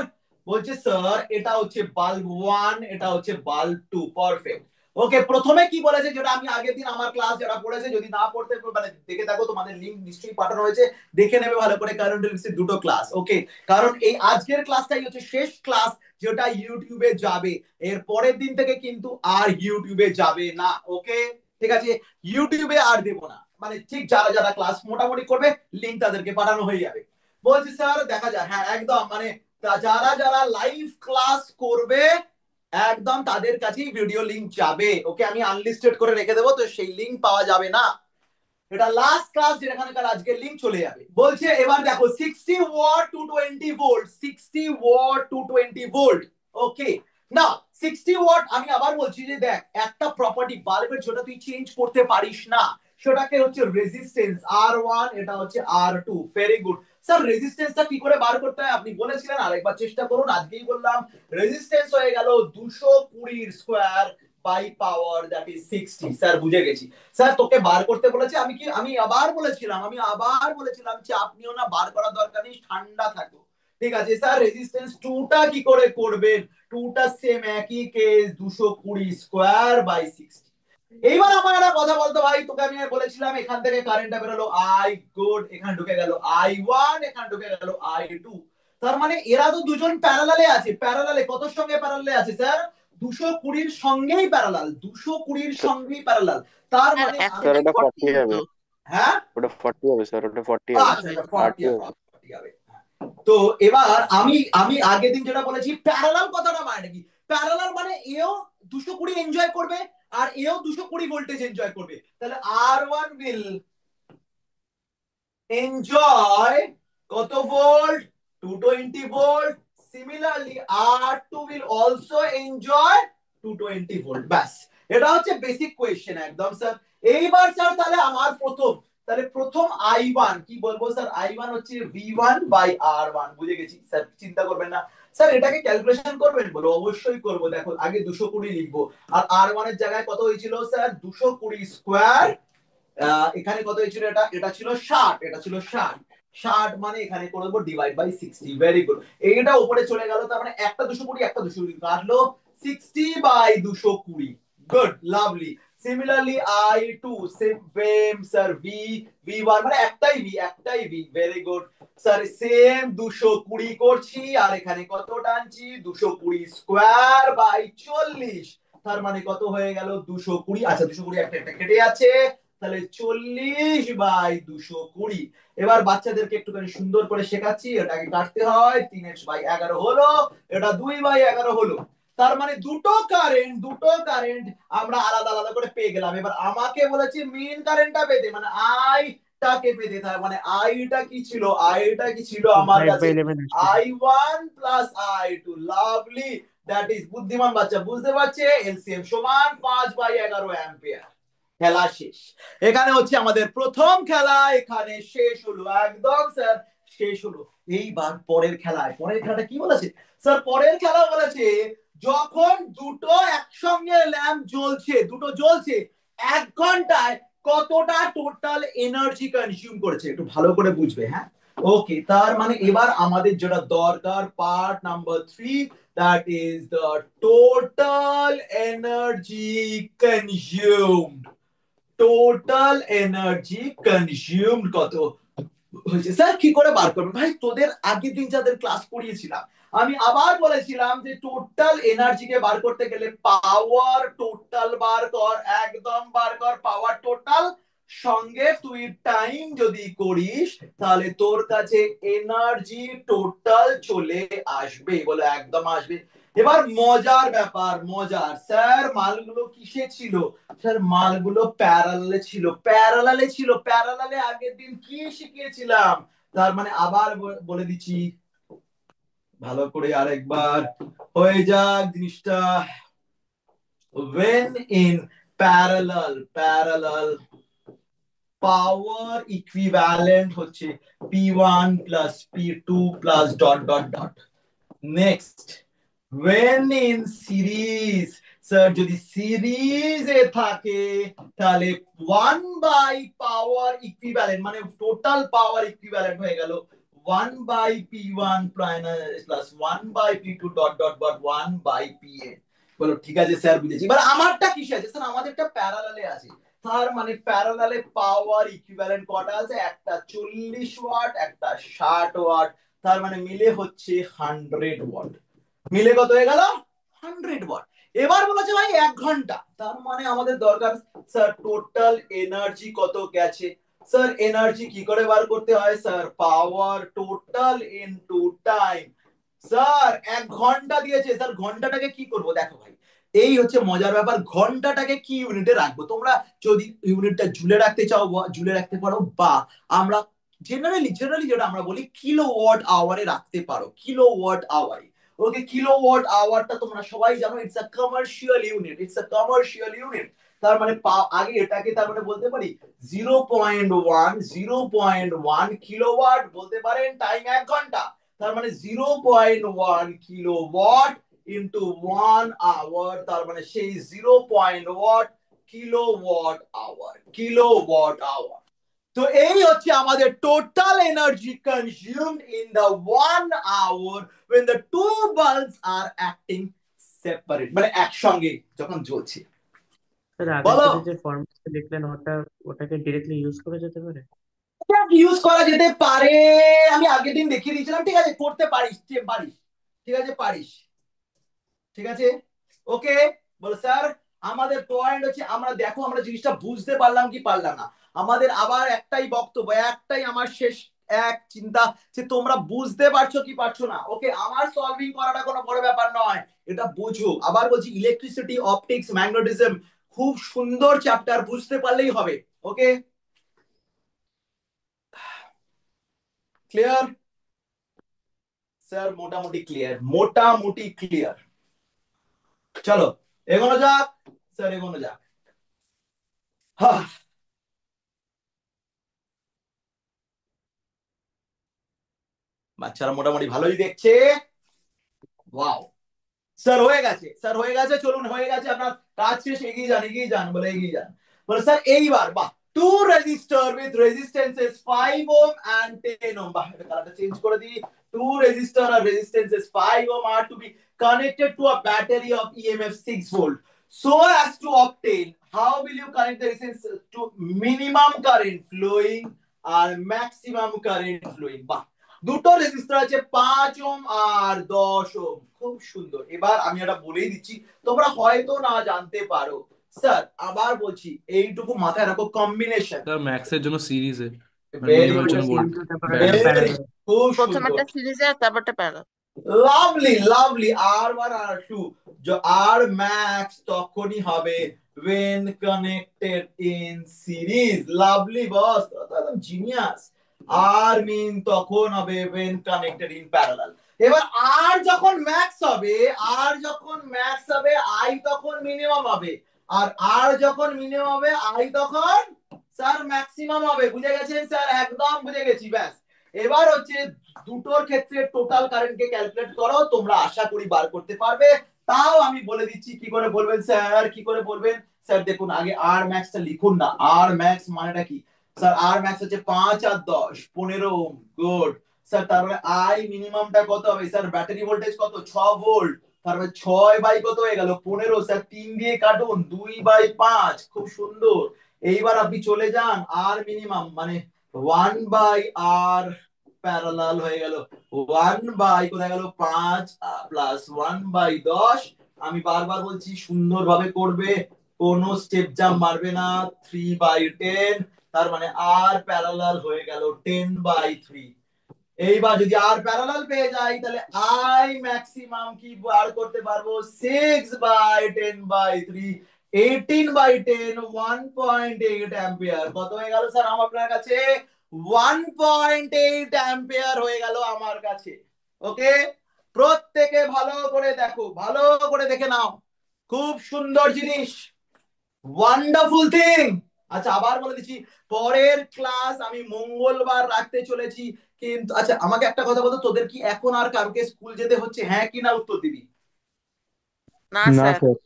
বলছে স্যার এটা হচ্ছে বাল্ব 1, এটা হচ্ছে বাল্ব 2, পারফেক্ট। ওকে, প্রথমে কি বলেছে, যেটা আমি আগের দিন আমার ক্লাস যারা পড়েছে, যদি না পড়তে মানে দেখে থাকো, তোমাদের লিংক নিশ্চয়ই পাঠানো হয়েছে, দেখে নেবে ভালো করে কারেন্ট ইলেকট্রিসিটির দুটো ক্লাস। ওকে, কারণ এই আজকের ক্লাসটাই হচ্ছে শেষ ক্লাস, যেটা ইউটিউবে যাবে। এর পরের দিন থেকে কিন্তু আর ইউটিউবে যাবে না। ওকে ঠিক আছে, ইউটিউবে আর দেবো না, মানে ঠিক যারা যারা ক্লাস মোটামুটি করবে লিংক তাদেরকে পাঠানো হয়ে যাবে। বলছি স্যার দেখা যায়, হ্যাঁ একদম, মানে যারা যারা লাইভ ক্লাস করবে একদম তাদের কাছেই ভিডিও লিংক যাবে। ওকে, আমি আনলিস্টেড করে রেখে দেবো, তো সেই লিংক পাওয়া যাবে না। এটা লাস্ট ক্লাস যেখানকার আজকের লিংক চলে যাবে। বলছে এবার দেখো 60 ওয়াট 220 ভোল্ট, 60 ওয়াট 220 ভোল্ট। ওকে না, 60 ওয়াট, আমি আবার বলছি যে দেখ, একটা প্রপার্টি বাল্বের যেটা তুই চেঞ্জ করতে পারিস না, সেটাকে হচ্ছে রেজিস্ট্যান্স R1, এটা হচ্ছে R2। ভেরি গুড স্যার, রেজিস্ট্যান্সটা কি করে বার করতে হয় আপনি বলেছিলেন, আরেকবার চেষ্টা করুন, আজকেই বললাম। রেজিস্ট্যান্স হয়ে গেল 220 square by power that is 60। Sir বুঝে গেছি স্যার, তোকে বার করতে বলেছে, আমি আবার বলেছিলাম চাপ নিও না, বার করার দরকার নেই, ঠান্ডা থাকো। ঠিক আছে স্যার, রেজিস্ট্যান্স 2টা কি করে করবেন? 2টা সেম একই কেস, 220 স্কয়ার বাই 60। এইবার আমার একটা কথা বলতো ভাই, তোকে আমি বলেছিলাম এখান থেকে কারেন্টটা বেরোলো আই গুড, এখানে ঢুকে গেল I1, এখানে ঢুকে গেল I2। তার মানে এরা তো দুজন প্যারালালে আছে। প্যারালালে কত সঙ্গে প্যারালালে আছে স্যার? 220 সঙ্গেই প্যারালাল, 220 সঙ্গেই প্যারালাল। তার স্যার মানে এখন স্যার ওটা 40 40 হবে, তো। হ্যাঁ ওটা 40 হবে স্যার, ওটা 40 হবে, আচ্ছা, এটা 40 R2 হবে, হবে। 40 হবে। তো এবার আমি আমি আগের দিন যেটা বলেছি, প্যারালাল কথাটা মানে কি? প্যারালাল মানে এও 220 এনজয় করবে আর এও 220 ভোল্টেজ এনজয় করবে, তাহলে R1 will enjoy কত volt? 220 volt. Similarly R2 will also enjoy 220 volt. ব্যাস, এটা হচ্ছে বেসিক কোয়েশ্চেন একদম স্যার। এইবার স্যার তাহলে আমার প্রথম I1 কি বলবো স্যার? I1 হচ্ছে V1 বাই R1, বুঝে গেছি স্যার, চিন্তা করবেন না স্যার। এটাকে ক্যালকুলেশন করবেন বলো? অবশ্যই করব। দেখো আগে 220 লিখবো, আর R1 এর জায়গায় কত হয়েছিল স্যার? 220 স্কয়ার, এখানে কত হয়েছিল? এটা ছিল 60, এটা ছিল 60। 60 মানে এখানে করে দেবো ডিভাইড বাই 60। Very good. এইটা উপরে চলে গেল, তার মানে একটা 220 একটা 220 কাটলো, 60 by 220। Good, lovely. Similarly I2 same sir V1 মানে একটাই V। Very good sir, same 220 করছি, আর এখানে কত টানছি 220 স্কোয়ার বাই 40, তার মানে কত হয়ে গেল 220। আচ্ছা 220 একটা একটা কেটে যাচ্ছে, তাহলে 40 বাই 220। এবার বাচ্চাদেরকে একটুখানি সুন্দর করে শেখাচ্ছি, এটাকে কাটতে হয়, 3x/11 হলো, এটা 2/11 হলো। তার মানে দুটো কারেন্ট আমরা আলাদা আলাদা করে পেয়ে গেলাম। এবার আমাকে বলেছে মেইন কারেন্টটা পেতে, মানে টাকে পেতে। তার মানে আইটা কি ছিল আমার 5 কাছে, by 11 আসবে। I1 plus I2। Lovely, that is বুদ্ধিমান বাচ্চা বুঝতে পারছে। এলসিএম সমান 5/11 অ্যাম্পিয়ার। খেলা শেষ। এখানে হচ্ছে আমাদের প্রথম খেলা, এখানে শেষ হলো, একদম স্যার শেষ হলো। এইবার পরের খেলাটা কি বলেছে স্যার? পরের খেলা বলেছে যখন দুটো একসঙ্গে ল্যাম্প জ্বলছে 1 ঘন্টায় কতটা টোটাল এনার্জি কনজিউম করেছে, একটু ভালো করে বুঝবে, হ্যাঁ? ওকে, তার মানে এবার আমাদের যেটা দরকার, part number 3, that is the total energy consumed. Total energy consumed কত হয়েছে স্যার? কি করে বার করবেন ভাই? তোদের আগের দিন যাদের ক্লাস করিয়েছিলাম, আমি আবার বলেছিলাম যে টোটাল এনার্জিকে বার করতে গেলে পাওয়ার টোটাল বার কর, একদম বার কর পাওয়ার টোটাল, সঙ্গে তুই টাইম যদি করিস তাহলে তোর কাছে এনার্জি টোটাল চলে আসবে, বলে একদম আসবে। এবার মজার ব্যাপার, মজার স্যার, মালগুলো কিসে ছিল? স্যার মালগুলো প্যারালালে আগের দিন কি শিখিয়েছিলাম? তার মানে আবার বলে দিচ্ছি ভালো করে আরেকবার হয়ে যাক জিনিসটা। when in parallel power equivalent হচ্ছে P1 plus P2 plus dot dot dot. Next, when in series, sir যদি সিরিজে থাকে তাহলে 1/পাওয়ার ইকুইভ্যালেন্ট, মানে টোটাল পাওয়ার ইকুইভ্যালেন্ট হয়ে গেল 1/P1 plus 1/P2 dot dot dot 1/PN। বলো ঠিক আছে স্যার, বুঝেছি। এবার আমারটা কিসে আছে স্যার? আমাদেরটা প্যারালালে আছে। তার মানে প্যারালালে পাওয়ার ইকুইভ্যালেন্ট কটা আছে? একটা 40 ওয়াট, একটা 60 ওয়াট, তার মানে মিলে হচ্ছে 100 ওয়াট। মিলে কত হয়ে গেল? 100 ওয়াট। এবার বলেছে ভাই 1 ঘন্টা, তার মানে আমাদের দরকার স্যার টোটাল এনার্জি কত গেছে। স্যার এনার্জি কি করে বার করতে হয় স্যার? পাওয়ার টোটাল ইনটু টাইম। স্যার 1 ঘন্টা দিয়েছে, স্যার ঘন্টাটাকে কি করব? দেখো ভাই, এই হচ্ছে মজার ব্যাপার, ঘন্টাটাকে কি ইউনিটে রাখবো? তোমরা যদি ইউনিটটা ঝুলে রাখতে চাও ঝুলে রাখতে পারো, বা আমরা জেনারেলি যেটা আমরা বলি কিলোওয়াট আওয়ারে রাখতে পারো, কিলোওয়াট আওয়ারে। ওকে, কিলোওয়াট আওয়ারটা তোমরা সবাই জানো, ইটস আ কমার্শিয়াল ইউনিট। তার মানে আগে এটাকে তার মানে বলতে পারি 0.1 কিলোওয়াট বলতে পারেন, টাইম 1 ঘন্টা। তার মানে 0.1 কিলোওয়াট ইন্টু 1 আওয়ার, তার মানে সেই 0.1 কিলোওয়াট আওয়ার। তো এই হচ্ছে আমাদের total energy consumed in the 1 hour when the two bulbs are acting separate, মানে একসঙ্গে যখন জ্বলছে। স্যার আগের বলো, সাথে যে ফর্মুলা লিখলেন ওটাকে ডিরেক্টলি ইউজ করা যেতে পারে? ইউজ করা যেতে পারে, আমি আগের দিন দেখিয়ে দিয়েছিলাম, ঠিক আছে করতে পারিস, ঠিক আছে পারিস, ঠিক আছে। ওকে, বলো স্যার আমাদের পয়েন্ট হচ্ছে, আমরা দেখো আমরা জিনিসটা বুঝতে পারলাম কি পারলাম না। আমাদের আবার একটাই বক্তব্য, একটাই আমার শেষ এক চিন্তা, যে তোমরা বুঝতে পারছো কি পারছো না। ওকে, আমার সলভিং করাটা কোনো বড় ব্যাপার নয়, এটা বুঝো। আবার বলছি, ইলেকট্রিসিটি, অপটিক্স, ম্যাগনেটিজম খুব সুন্দর চ্যাপ্টার, বুঝতে পারলেই হবে। ওকে, ক্লিয়ার স্যার? মোটামুটি ক্লিয়ার। চলো এগোনো যাক স্যার, এগোনো যাক। হ্যাঁ, বাচ্চারা মোটামুটি ভালোই দেখছে। ওয়াও, স্যার হয়ে গেছে, চলুন হয়ে গেছে, আপনার কাজ শেষ, এগিয়ে যান বলে এগিয়ে যান। বলে স্যার এইবার, বাহ, two resistor with resistances 5 ohm and 10 ohm. কালারটা চেঞ্জ করে দিই। Two resistor or resistances 5 ohm are to be connected to a battery of EMF 6 volt. So as to obtain, how will you connect the resistance to minimum current flowing or maximum current flowing? বাহ, দুটো রেজিস্টার আছে 5 ওহম আর 10 ওহম। খুব সুন্দর। এবার আমি এটা বলেই দিচ্ছি, তোমরা হয়তো না জানতে পারো। স্যার আবার বলছি, এইটুকু মাথায় রাখো, কম্বিনেশন। স্যার ম্যাক্সের জন্য সিরিজে ভেরি মিনিমামের গুড, জন্য ভোল্ট ভেরি প্যারালাল। খুব প্রথম সুন্দর, একটা সিরিজে আর তারপরটা parallel. Lovely lovely. R1 R2 R max তখনই হবে when connected in series. Lovely boss, একদম জিনিয়াস। R min তখন হবে when connected in parallel. এবার R যখন ম্যাক্স হবে, R যখন ম্যাক্স হবে, I তখন মিনিমাম হবে। আর R যখন মিনিমাম হবে, I তখন স্যার ম্যাক্সিমাম হবে। বুঝে গেছেন স্যার? একদম বুঝে গেছি, ব্যাস। এবার হচ্ছে দুটোর ক্ষেত্রে টোটাল কারেন্টকে ক্যালকুলেট করো, তোমরা আশা করি বার করতে পারবে। তাও আমি বলে দিচ্ছি কি করে বলবেন স্যার, কি করে বলবেন স্যার। দেখুন আগে আর ম্যাক্সটা লিখুন না। আর ম্যাক্স মানেটা কি স্যার? আর ম্যাক্স হচ্ছে 5 আর 10 15 ওহম। Good sir. তারপরে আই মিনিমামটা কত হবে স্যার? ব্যাটারি ভোল্টেজ কত? 6 ভোল্ট। তারপরে 6 বাই কত হয়ে গেল? 15। স্যার 3 দিয়ে কাটুন, 2/5। খুব সুন্দর। এইবার আপনি চলে যান, আর মিনিমাম মানে 1/r প্যারালাল হয়ে গেল। 1 বাই কোথায় গেল? 5 প্লাস 1/10। আমি বারবার বলছি সুন্দরভাবে করবে, কোনো স্টেপ জাম্প মারবে না। 3/10, তার মানে আর প্যারালাল হয়ে গেল 10/3। এইবার যদি আর প্যারালাল পেয়ে যাই, তাহলে আই ম্যাক্সিমাম কি বার করতে পারবো? 6/10/3, 18/10, 1.8 অ্যাম্পিয়ার। কত হয়ে গেল স্যার আমার আপনার কাছে? 1.8 অ্যাম্পিয়ার হয়ে গেল আমার কাছে। ওকে, প্রত্যেকে ভালো করে দেখো, ভালো করে দেখে নাও। খুব সুন্দর জিনিস, ওয়ান্ডারফুল থিং। আচ্ছা আবার বলে দিচ্ছি, পরের ক্লাস আমি মঙ্গলবার রাখতে চলেছি। কিন্তু আচ্ছা আমাকে একটা কথা বলতো, তোদের কি এখন আর কালকে স্কুল যেতে হচ্ছে? হ্যাঁ কি না উত্তর দিবি। না না স্যার। স্যার।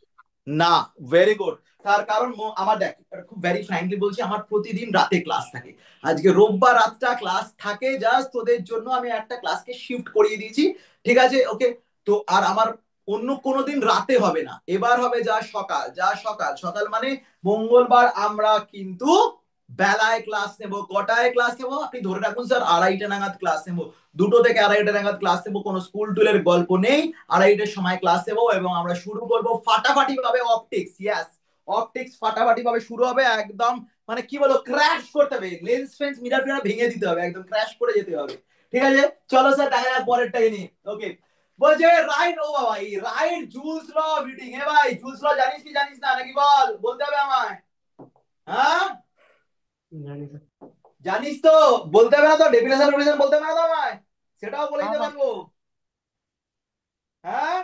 না, ভেরি গুড। তার কারণ আমার দেখ, খুব ভেরি ফ্র্যাঙ্কলি বলছি, আমার প্রতিদিন রাতে ক্লাস থাকে। আজকে রোববার রাতটা ক্লাস থাকে, জাস্ট তোদের জন্য আমি একটা ক্লাসকে শিফট করিয়ে দিয়েছি। ঠিক আছে, ওকে। তো আর আমার অন্য কোনো দিন রাতে হবে না, এবার হবে যা সকাল, যা সকাল। সকাল মানে মঙ্গলবার আমরা কিন্তু বেলায় ক্লাস নেব। কটায় ক্লাস নেব? আপনি ধরে রাখুন স্যার 2:30 নাগাদ ক্লাস নেব। 2টো থেকে 2:30 নাগাদ ক্লাস নেব, কোনো স্কুল টুলের গল্প নেই। 2:30টার সময় ক্লাস নেব এবং আমরা শুরু করব ফাটাফাটি ভাবে অপটিক্স। ইয়েস, অপটিক্স ফাটাফাটি ভাবে শুরু হবে। একদম মানে কি বলো, ক্র্যাশ করতে হবে, লেন্স ফেন্স মিরার ফিরার ভেঙে দিতে হবে, একদম ক্র্যাশ করে যেতে হবে। ঠিক আছে, চলো স্যার দেখা যাক পরেরটাই নিয়ে। ওকে, বলছে রাইট। ও বাবা, এই right Joule's law of heating. এ ভাই, জুলস ল জানিস কি জানিস না নাকি বল, বলতে হবে আমায়। হ্যাঁ জানিস তো? বলতে হবে না তো? ডেফিনেশন বলতে হবে না তো আমায়? সেটাও বলে দিতে পারবো। হ্যাঁ,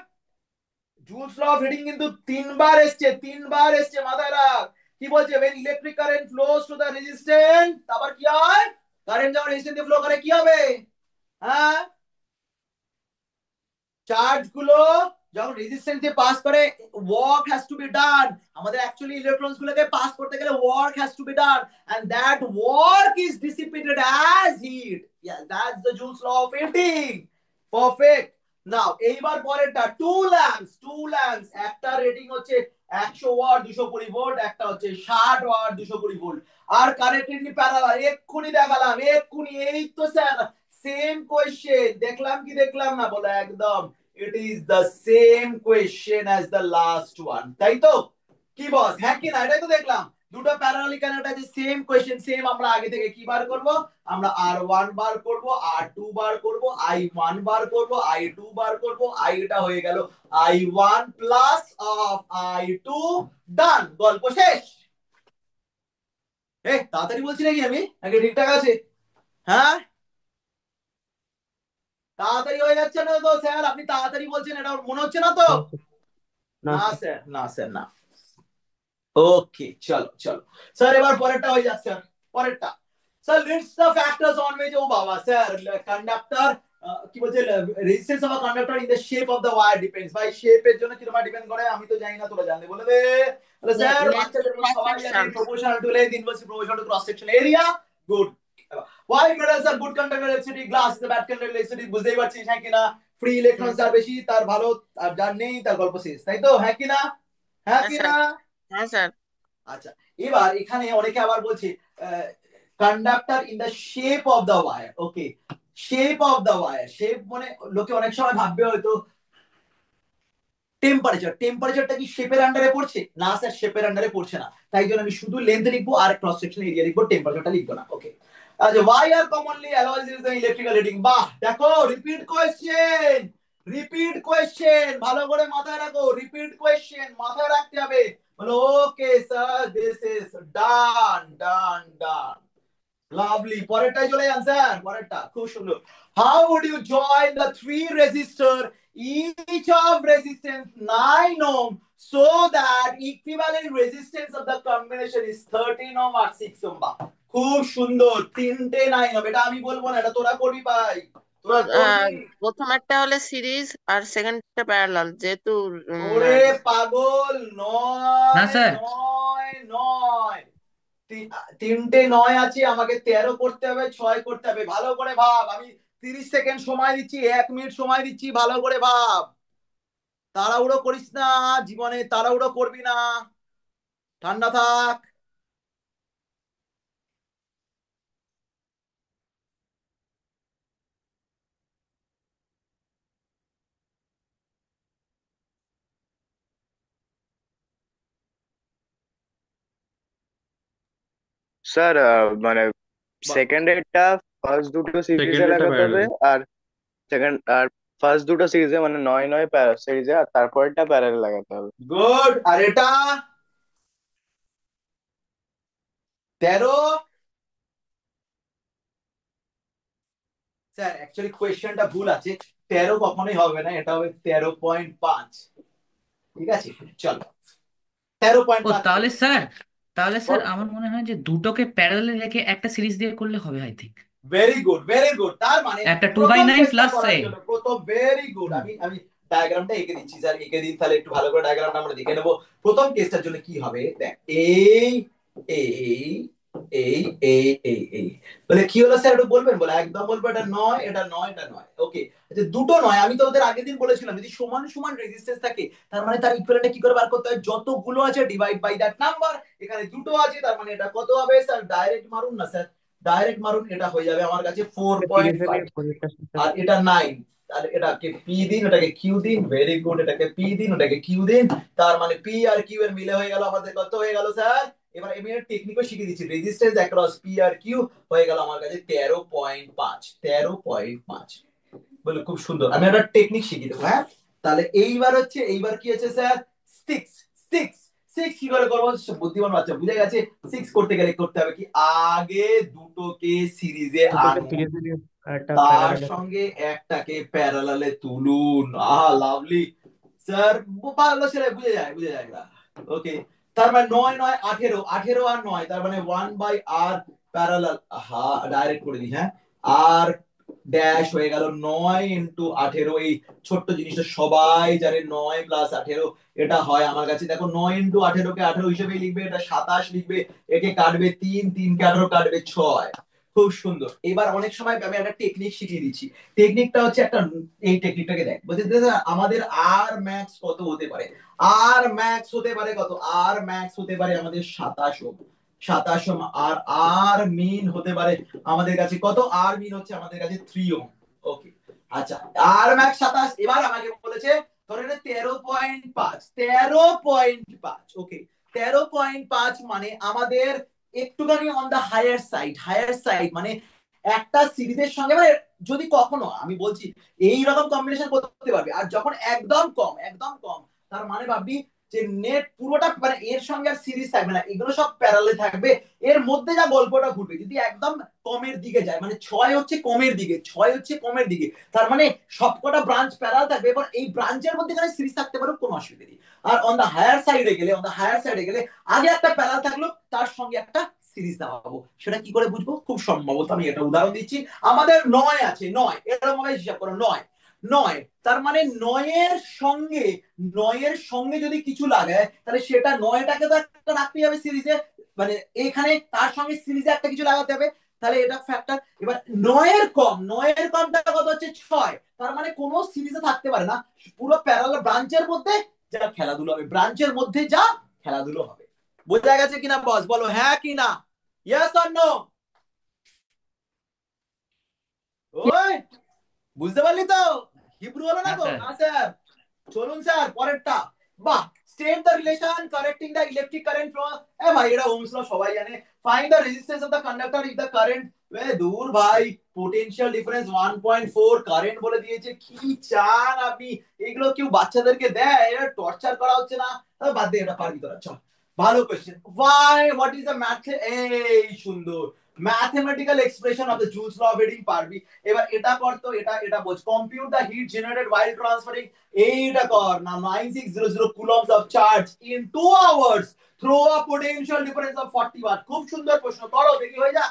জুলস ল অফ হিটিং কিন্তু 3বার এসছে, 3বার এসছে, মাথায় রাখ। কি বলছে? when electric current flows to the resistant, তারপর কি হয়? কারেন্ট যখন রেজিস্ট্যান্সে ফ্লো করে কি হবে? হ্যাঁ, চার্জ গুলো যখন রেজিস্ট্যান্সে পাস করে, work has to be done. আমাদের অ্যাকচুয়ালি ইলেকট্রনস গুলোকে পাস করতে গেলে work has to be done, and that work is dissipated as heat. Yes, that's the joules law of heating. Perfect. Now এইবার পরেরটা, টু ল্যাম্পস। একটা রেটিং হচ্ছে 100 ওয়াট 220 ভোল্ট, একটা হচ্ছে 60 ওয়াট 220 ভোল্ট। আর কানেক্টেডলি প্যারালাল। এক্ষুনি দেখালাম, এক্ষুনি। এই তো স্যার সেম কোয়েশ্চেন। দেখলাম কি দেখলাম না বলো? একদম it is the same question as the last one, তাই তো? কি বস, হ্যাঁ কি না? এটাই তো দেখলাম, দুটো প্যারালালি কানেক্ট আছে, সেম কোয়েশ্চেন সেম। আমরা আগে থেকে কি বার করব? আমরা R1 বার করব, R2 বার করব, I1 বার করব, I2 বার করব। I এটা হয়ে গেল I1 প্লাস অফ I2। ডান, গল্প শেষ। তাড়াতাড়ি বলছি নাকি আমি, নাকি ঠিকঠাক আছে? হ্যাঁ, তাড়াতাড়ি হয়ে যাচ্ছে না তো স্যার? আপনি তাড়াতাড়ি বলছেন, এটা মনে হচ্ছে না তো? না না স্যার, না স্যার, না। ওকে, চলো চলো স্যার, এবার পরেরটা হয়ে যাচ্ছে স্যার। পরেরটা sir, list the factors on which, ও বাবা স্যার, কন্ডাক্টর কি বলছে, resistance of a conductor in the shape of the wire depends. ভাই শেপের জন্য কিরকম ডিপেন্ড করে আমি তো জানি না, তোরা জানলে বলে দে। তাহলে স্যার Length বাচ্চাদের মধ্যে cross সবাই জানে section. Proportional to length inversely proportional to cross section area. Good. Why metals are good conductor এলসিডি, গ্লাস ইজ ব্যাড কন্ডাক্টর এলসিডি, বুঝতেই পারছিস হ্যাঁ কিনা? ফ্রি ইলেকট্রন যার বেশি তার ভালো, আর যার নেই তার গল্প শেষ, তাই তো? হ্যাঁ কিনা? হ্যাঁ হ্যাঁ কিনা? স্যার, হ্যাঁ স্যার। আচ্ছা, এবার এখানে অনেকে আবার বলছে conductor in the shape of the wire. Okay, shape of the wire, shape মানে লোকে অনেক সময় ভাববে হয়তো টেম্পারেচার, টেম্পারেচারটা কি শেপের আন্ডারে পড়ছে? না স্যার, শেপের আন্ডারে পড়ছে না, তাই জন্য আমি শুধু লেন্থ লিখবো আর ক্রস সেকশন এরিয়া লিখবো, টেম্পারেচারটা লিখবো না। ওকে, আচ্ছা, why are commonly alloys used in electrical heating? বাহ, দেখো রিপিট কোয়েশ্চেন, রিপিট কোয়েশ্চেন, ভালো করে মাথায় রাখো, রিপিট কোয়েশ্চেন মাথায় রাখতে হবে। বলো okay sir, this is done done done. Lovely, পরেরটাই চলে যান স্যার, পরেরটা খুব সুন্দর। How would you join the three resistor each of resistance 9 ohm so that equivalent resistance of the combination is 13 ohm আর 6 ohm? খুব সুন্দর, তিনটে 9 ohm, এটা আমি বলবো না, এটা তোরা করবি ভাই, তোরা করবি। প্রথম একটা হলে সিরিজ আর সেকেন্ডটা প্যারালাল, যেহেতু ওরে পাগল, না নয় স্যার, নয় নয়, তিনটে 9 আছে, আমাকে 13 করতে হবে, 6 করতে হবে। ভালো করে ভাব, আমি 30 সেকেন্ড সময় দিচ্ছি, 1 মিনিট সময় দিচ্ছি, ভালো করে ভাব। তাড়াহুড়ো করিস না, জীবনে তাড়াহুড়ো করবি না, ঠান্ডা থাক। স্যার মানে সেকেন্ড এরটা ফার্স্ট দুটো সিরিজে সেকেন্ড এটা লাগাতে হবে, প্যারালাল। আর সেকেন্ড আর ফার্স্ট দুটো সিরিজে মানে 9 9 সিরিজে, আর তারপরটা প্যারালাল লাগাতে হবে। গুড। আর এটা 13? স্যার অ্যাকচুয়ালি কোয়েশ্চেনটা ভুল আছে, 13 কখনোই হবে না, এটা হবে 13.5। ঠিক আছে, চলো ও 13.5। তাহলে স্যার, আমার মনে হয় যে দুটোকে প্যারালালে রেখে একটা সিরিজ দিয়ে করলে হবে I think. Very good, very good. তার মানে একটা 2/9 চেষ্টা প্লাস করার এ। জন্য ভেরি গুড। আমি ডায়াগ্রামটা এঁকে দিচ্ছি স্যার, এঁকে দিন তাহলে একটু ভালো করে ডায়াগ্রামটা আমরা দেখে নেবো। প্রথম কেসটার জন্য কি হবে দেখ, এই এই এই এই বলে কি হলো স্যার, একটু বলবেন? বলে একদম বলবো, এটা 9 এটা 9 এটা 9। ওকে, আচ্ছা দুটো 9, আমি তো ওদের আগের দিন বলেছিলাম যদি সমান সমান রেজিস্ট্যান্স থাকে তার মানে তার ইকুইভ্যালেন্টটা কি করে বার করতে হয়, যতগুলো আছে ডিভাইড বাই দ্যাট নাম্বার। এখানে দুটো আছে, তার মানে এটা কত হবে স্যার? ডাইরেক্ট মারুন না স্যার, ডাইরেক্ট মারুন, এটা হয়ে যাবে আমার কাছে 4.5, আর এটা 9। আর এটাকে পি দিন, এটাকে কিউ দিন, ভেরি গুড, এটাকে পি দিন, ওটাকে কিউ দিন, তার মানে পি আর কিউ এর মিলে হয়ে গেল আমাদের কত হয়ে গেল স্যার? এবার আমি এর টেকনিকও শিখিয়ে দিচ্ছি, resistance across P R Q হয়ে গেল আমার কাছে 13.5, 13.5। বলে খুব সুন্দর, আমি একটা টেকনিক শিখিয়ে দেবো। হ্যাঁ, তাহলে এইবার হচ্ছে, এইবার কি আছে স্যার? 6 6 6 কি করে করবো? বুদ্ধিমান বাচ্চা বুঝে গেছে। 6 করতে গেলে করতে হবে কি, আগে দুটোকে সিরিজে আনুন, তার সঙ্গে একটাকে প্যারালালে তুলুন। আহা লাভলি স্যার, ভালো ছেলে, বুঝে যায় বুঝে যায় না। ওকে, তার মানে 9 9 18, 18 আর 9, তার মানে 1/r প্যারালাল। হা, ডাইরেক্ট করে দিই। হ্যাঁ, আর ড্যাশ হয়ে গেল 9 ইন্টু 18। এই ছোট্ট জিনিসটা সবাই জানে, 9 প্লাস 18 এটা হয় আমার কাছে। দেখো 9 ইন্টু 18 কে 18 হিসেবে লিখবে, এটা 27 লিখবে, একে কাটবে 3, 3 কে 18 কাটবে 6। খুব সুন্দর। এবার অনেক সময় আমি একটা টেকনিক শিখিয়ে দিচ্ছি, টেকনিকটা হচ্ছে একটা, এই টেকনিকটাকে দেখ, বলতে আমাদের আর ম্যাক্স কত হতে পারে? আর ম্যাক্স হতে পারে কত? আর ম্যাক্স হতে পারে আমাদের 27 ওহম, 27 ওহম। আর আর মিন হতে পারে আমাদের কাছে কত? আর মিন হচ্ছে আমাদের কাছে 3 ওহম। ওকে, আচ্ছা, আর ম্যাক্স 27। এবার আমাকে বলেছে ধরে নে 13.5, 13.5। ওকে, 13.5 মানে আমাদের একটুখানি on the higher side, higher side মানে একটা সিরিজের সঙ্গে, মানে যদি কখনো আমি বলছি এইরকম কম্বিনেশন করতে পারবে, আর যখন একদম কম, একদম কম, তার মানে ভাববি যে নেট পুরোটা মানে এর সঙ্গে আর সিরিজ থাকবে না, এগুলো সব প্যারালে থাকবে, এর মধ্যে যা গল্পটা ঘুরবে। যদি একদম কমের দিকে যায়, মানে 6 হচ্ছে কমের দিকে, 6 হচ্ছে কমের দিকে, তার মানে সবকটা ব্রাঞ্চ প্যারাল থাকবে, এবার এই ব্রাঞ্চের মধ্যে এখানে সিরিজ থাকতে পারে, কোনো অসুবিধা নেই। আর অন দা হায়ার সাইডে গেলে, অন দা হায়ার সাইডে গেলে আগে একটা প্যারাল থাকলো, তার সঙ্গে একটা সিরিজ নামাবো, সেটা কি করে বুঝবো? খুব সম্ভবত আমি একটা উদাহরণ দিচ্ছি। আমাদের 9 আছে, 9 এরকম ভাবে হিসাব করো, 9 9 তার মানে 9 এর সঙ্গে যদি কিছু লাগায় তাহলে সেটা 9টাকে তো একটা রাখতেই হবে সিরিজে, মানে এখানে তার সঙ্গে সিরিজে একটা কিছু লাগাতে হবে, তাহলে এটা ফ্যাক্টর। এবার 9-এর কমটা কত হচ্ছে 6, তার মানে কোনো সিরিজে থাকতে পারে না, পুরো প্যারালাল ব্রাঞ্চের মধ্যে যা খেলাধুলো হবে, ব্রাঞ্চের মধ্যে যা খেলাধুলো হবে। বোঝা গেছে কিনা বস, বলো হ্যাঁ কি না, ইয়েস অর নো? ওই বুঝতে পারলি তো? হিব্রু হলো না হ্যাঁ তো? স্যার। না স্যার। চলুন স্যার পরেরটা। বাহ, state the relation correcting the electric current flow. এ ভাই এটা ওহমস ল সবাই জানে। Find the resistance of the conductor if the current, এ দূর ভাই, পোটেনশিয়াল ডিফারেন্স 1.4 কারেন্ট বলে দিয়েছে, কি চান আপনি? এগুলো কেউ বাচ্চাদেরকে দেয়? এটা টর্চার করা হচ্ছে না? বাদ দে, এটা পারবি তোরা, চল। ভালো question. Why what is the math, এই সুন্দর mathematical expression of the joules law of heating পারবি। এবার এটা কর তো, এটা বোঝ, compute the heat generated while transferring, এইটা কর না, 9600 coulombs of charge in 2 hours through a potential difference of 40 watt। খুব সুন্দর প্রশ্ন, করো দেখি হয়ে যা।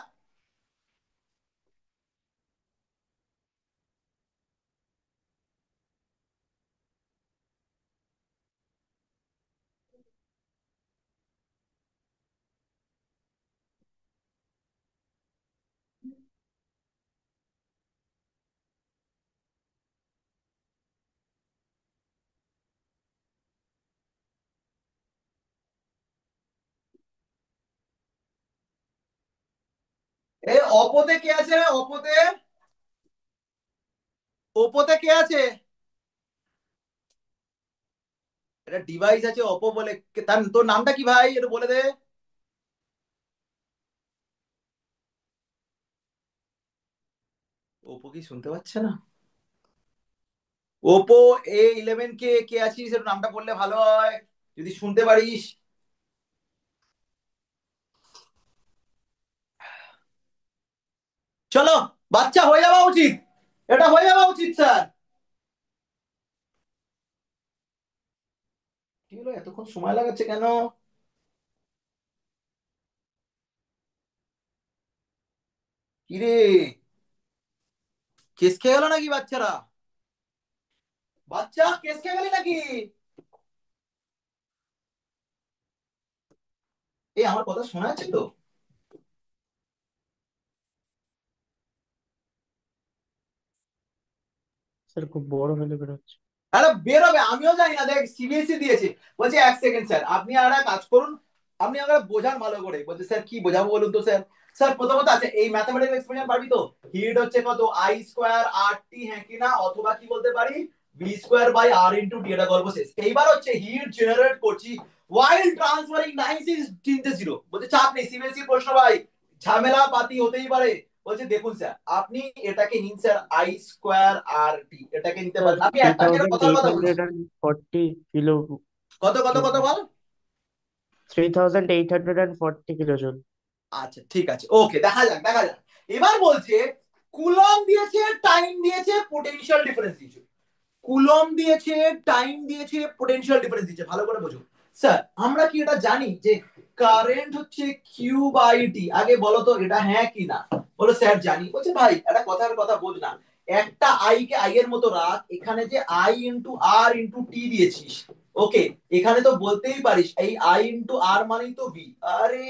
এ অপোতে কে আছে রে? অপোতে, ওপোতে কে আছে? এটা ডিভাইস আছে অপো বলে, তার তোর নামটা কি ভাই এটা বলে দে। ওপো কি শুনতে পাচ্ছে না? ওপো A11 কে কে আছিস, এর নামটা বললে ভালো হয় যদি শুনতে পারিস। চলো, বাচ্চা হয়ে যাওয়া উচিত, এটা হয়ে যাওয়া উচিত স্যার। কি হলো, এতক্ষণ সময় লাগাচ্ছে কেন? কিরে, কেস খেয়ে গেল নাকি বাচ্চারা? বাচ্চা কেস খেয়ে গেলি নাকি? এই আমার কথা শোনা যাচ্ছে তো? স্যার খুব বড় হলে বেরোচ্ছে। আরে বেরোবে, আমিও জানি না, দেখ সিবিএসই দিয়েছে। বলছে 1 সেকেন্ড স্যার, আপনি আর এক কাজ করুন, আপনি আবার বোঝান ভালো করে। বলছে স্যার কি বোঝাবো বলুন তো স্যার। স্যার প্রথমত আছে এই ম্যাথমেটিক্যাল এক্সপ্রেশন পারবি তো? হিট হচ্ছে কত, আই স্কোয়ার আর টি, হ্যাঁ কি না? অথবা কি বলতে পারি, B square by R into T. এটা গল্প শেষ। এইবার হচ্ছে হিট জেনারেট করছি while ট্রান্সফারিং 96 বলছে চাপ নেই, সিবিএসই প্রশ্ন ভাই, ঝামেলা পাতি হতেই পারে। বলছে দেখুন স্যার, আপনি এটাকে নিন স্যার আই স্কোয়ার আর টি, এটাকে নিতে স্যার পারেন আপনি, থ্রি একটা থাউজেন্ড কথার এইট কথা বলছি। হান্ড্রেড অ্যান্ড ফর্টি কিলো কত কত কত বল? 3840 কিলোজন। আচ্ছা ঠিক আছে, ওকে, দেখা যাক দেখা যাক। এবার বলছে কুলম দিয়েছে, টাইম দিয়েছে, পোটেনশিয়াল ডিফারেন্স দিয়েছে। কুলম দিয়েছে, টাইম দিয়েছে, পোটেনশিয়াল ডিফারেন্স দিয়েছে, ভালো করে বোঝো। স্যার আমরা কি এটা জানি যে কারেন্ট হচ্ছে কিউ বাই টি? আগে বলো তো এটা হ্যাঁ কি না? বলো স্যার জানি। বলছে ভাই একটা কথার কথা বোঝ না, একটা আই কে আই এর মতো রাখ, এখানে যে আই ইন্টু আর ইন্টু টি দিয়েছিস, ওকে, এখানে তো বলতেই পারিস এই আই ইন্টু আর মানেই তো ভি। আরে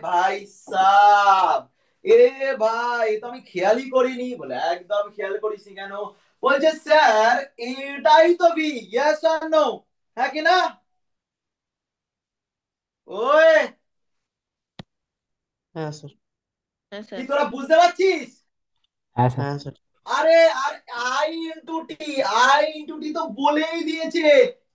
ভাই সাব, এ ভাই এ তো আমি খেয়ালই করিনি। বলে একদম খেয়াল করিস কেন? বলছে স্যার এটাই তো ভি, ইয়েস আর নো, হ্যাঁ কি না? ওই হ্যাঁ স্যার। হ্যাঁ কি স্যার। তোরা বুঝতে পারছিস? হ্যাঁ স্যার। হ্যাঁ স্যার। আরে আর I into T, I into T তো বলেই দিয়েছে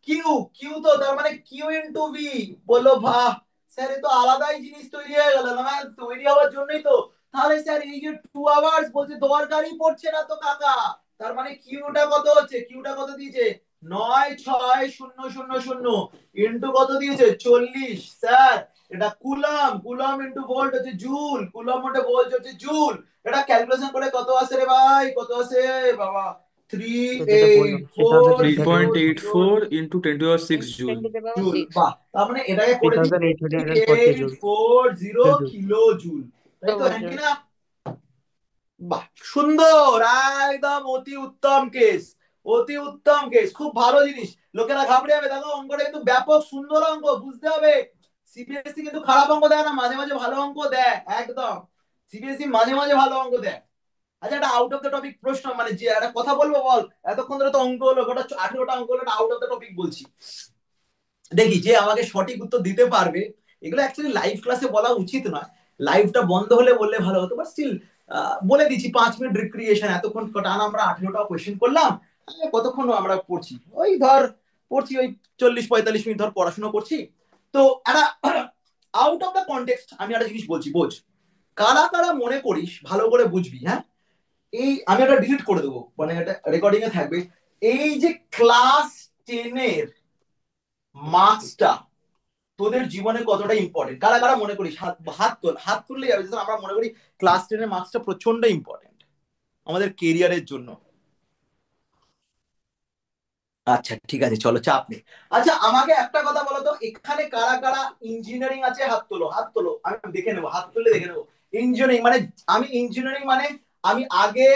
কিউ, কিউ তো তার মানে কিউ ইন্টু ভি। বললো বাহ স্যার, এ তো আলাদাই জিনিস তৈরি হয়ে গেল না? তৈরি হওয়ার জন্যই তো। তাহলে স্যার এই যে 2 আওয়ার্স বলছে দরকারই পড়ছে না তো কাকা। তার মানে কিউটা কত হচ্ছে, কিউটা কত দিয়েছে, 96000 ইন্টু কত দিয়েছে 40। স্যার এটা কুলম, কুলম ইন্টু ভোল্ট হচ্ছে জুল, কুলম হচ্ছে ভোল্ট হচ্ছে জুল। এটা ক্যালকুলেশন করে কত আসে রে ভাই, কত আসে বাবা? থ্রি যেটা বললাম eight four zero 3.84 into 10 to the 6 10 joule. to the power joule. 6 বাহ, তার মানে এটাকে থ্রি করে দিই thousand eight hundred and forty joule 3840 joule. Kilo joule, তাই তো? হ্যাঁ kilojoule. কিনা? বাহ, সুন্দর, একদম অতি উত্তম কেস, অতি উত্তম কেস, খুব ভালো জিনিস। লোকেরা ঘাবড়ে যাবে, দেখো অঙ্কটা কিন্তু ব্যাপক সুন্দর অঙ্ক, বুঝতে হবে। সিবিএসসি কিন্তু খারাপ অঙ্ক দেয় না, মাঝে মাঝে ভালো অঙ্ক দেয়, একদম। সিবিএসসি মাঝে মাঝে ভালো অঙ্ক দেয়। আচ্ছা, একটা আউট অফ দ্য টপিক প্রশ্ন, মানে যে একটা কথা বলবো, বল। এতক্ষণ ধরে তো অঙ্ক হলো, গোটা 18টা অঙ্ক হলো, আউট অফ দ্য টপিক বলছি। দেখি যে আমাকে সঠিক উত্তর দিতে পারবে। এগুলো অ্যাকচুয়ালি লাইভ ক্লাসে বলা উচিত নয়, লাইভটা বন্ধ হলে বললে ভালো হতো, বাট স্টিল বলে দিচ্ছি। 5 মিনিট রিক্রিয়েশন, এতক্ষণ টানা আমরা 18টা কোয়েশ্চেন করলাম। কতক্ষণ আমরা পড়ছি, ওই ধর পড়ছি ওই 40-45 মিনিট ধর পড়াশোনা করছি। তো একটা আউট অফ দ্য কনটেক্সট আমি একটা জিনিস বলছি, বোঝ। কারা কারা মনে করিস, ভালো করে বুঝবি, হ্যাঁ। এই আমি একটা ডিলিট করে দেবো, মানে এটা রেকর্ডিং এ থাকবে। এই যে ক্লাস 10-এর মার্কসটা তোদের জীবনে কতটা ইম্পর্টেন্ট, কারা কারা মনে করিস? হাত হাত তোল, হাত তুললে যাবে। যেটা আমরা মনে করি ক্লাস 10-এর মার্কসটা প্রচন্ড ইম্পর্টেন্ট আমাদের কেরিয়ারের জন্য। আচ্ছা ঠিক আছে, চলো, চাপ নেই। আচ্ছা, আমাকে একটা কথা বলো তো, এখানে কারা কারা ইঞ্জিনিয়ারিং আছে? হাত তোলো, হাত তোলো, আমি দেখে নেবো, হাত তুললে দেখে নেবো। ইঞ্জিনিয়ারিং মানে, আমি ইঞ্জিনিয়ারিং মানে আমি আগে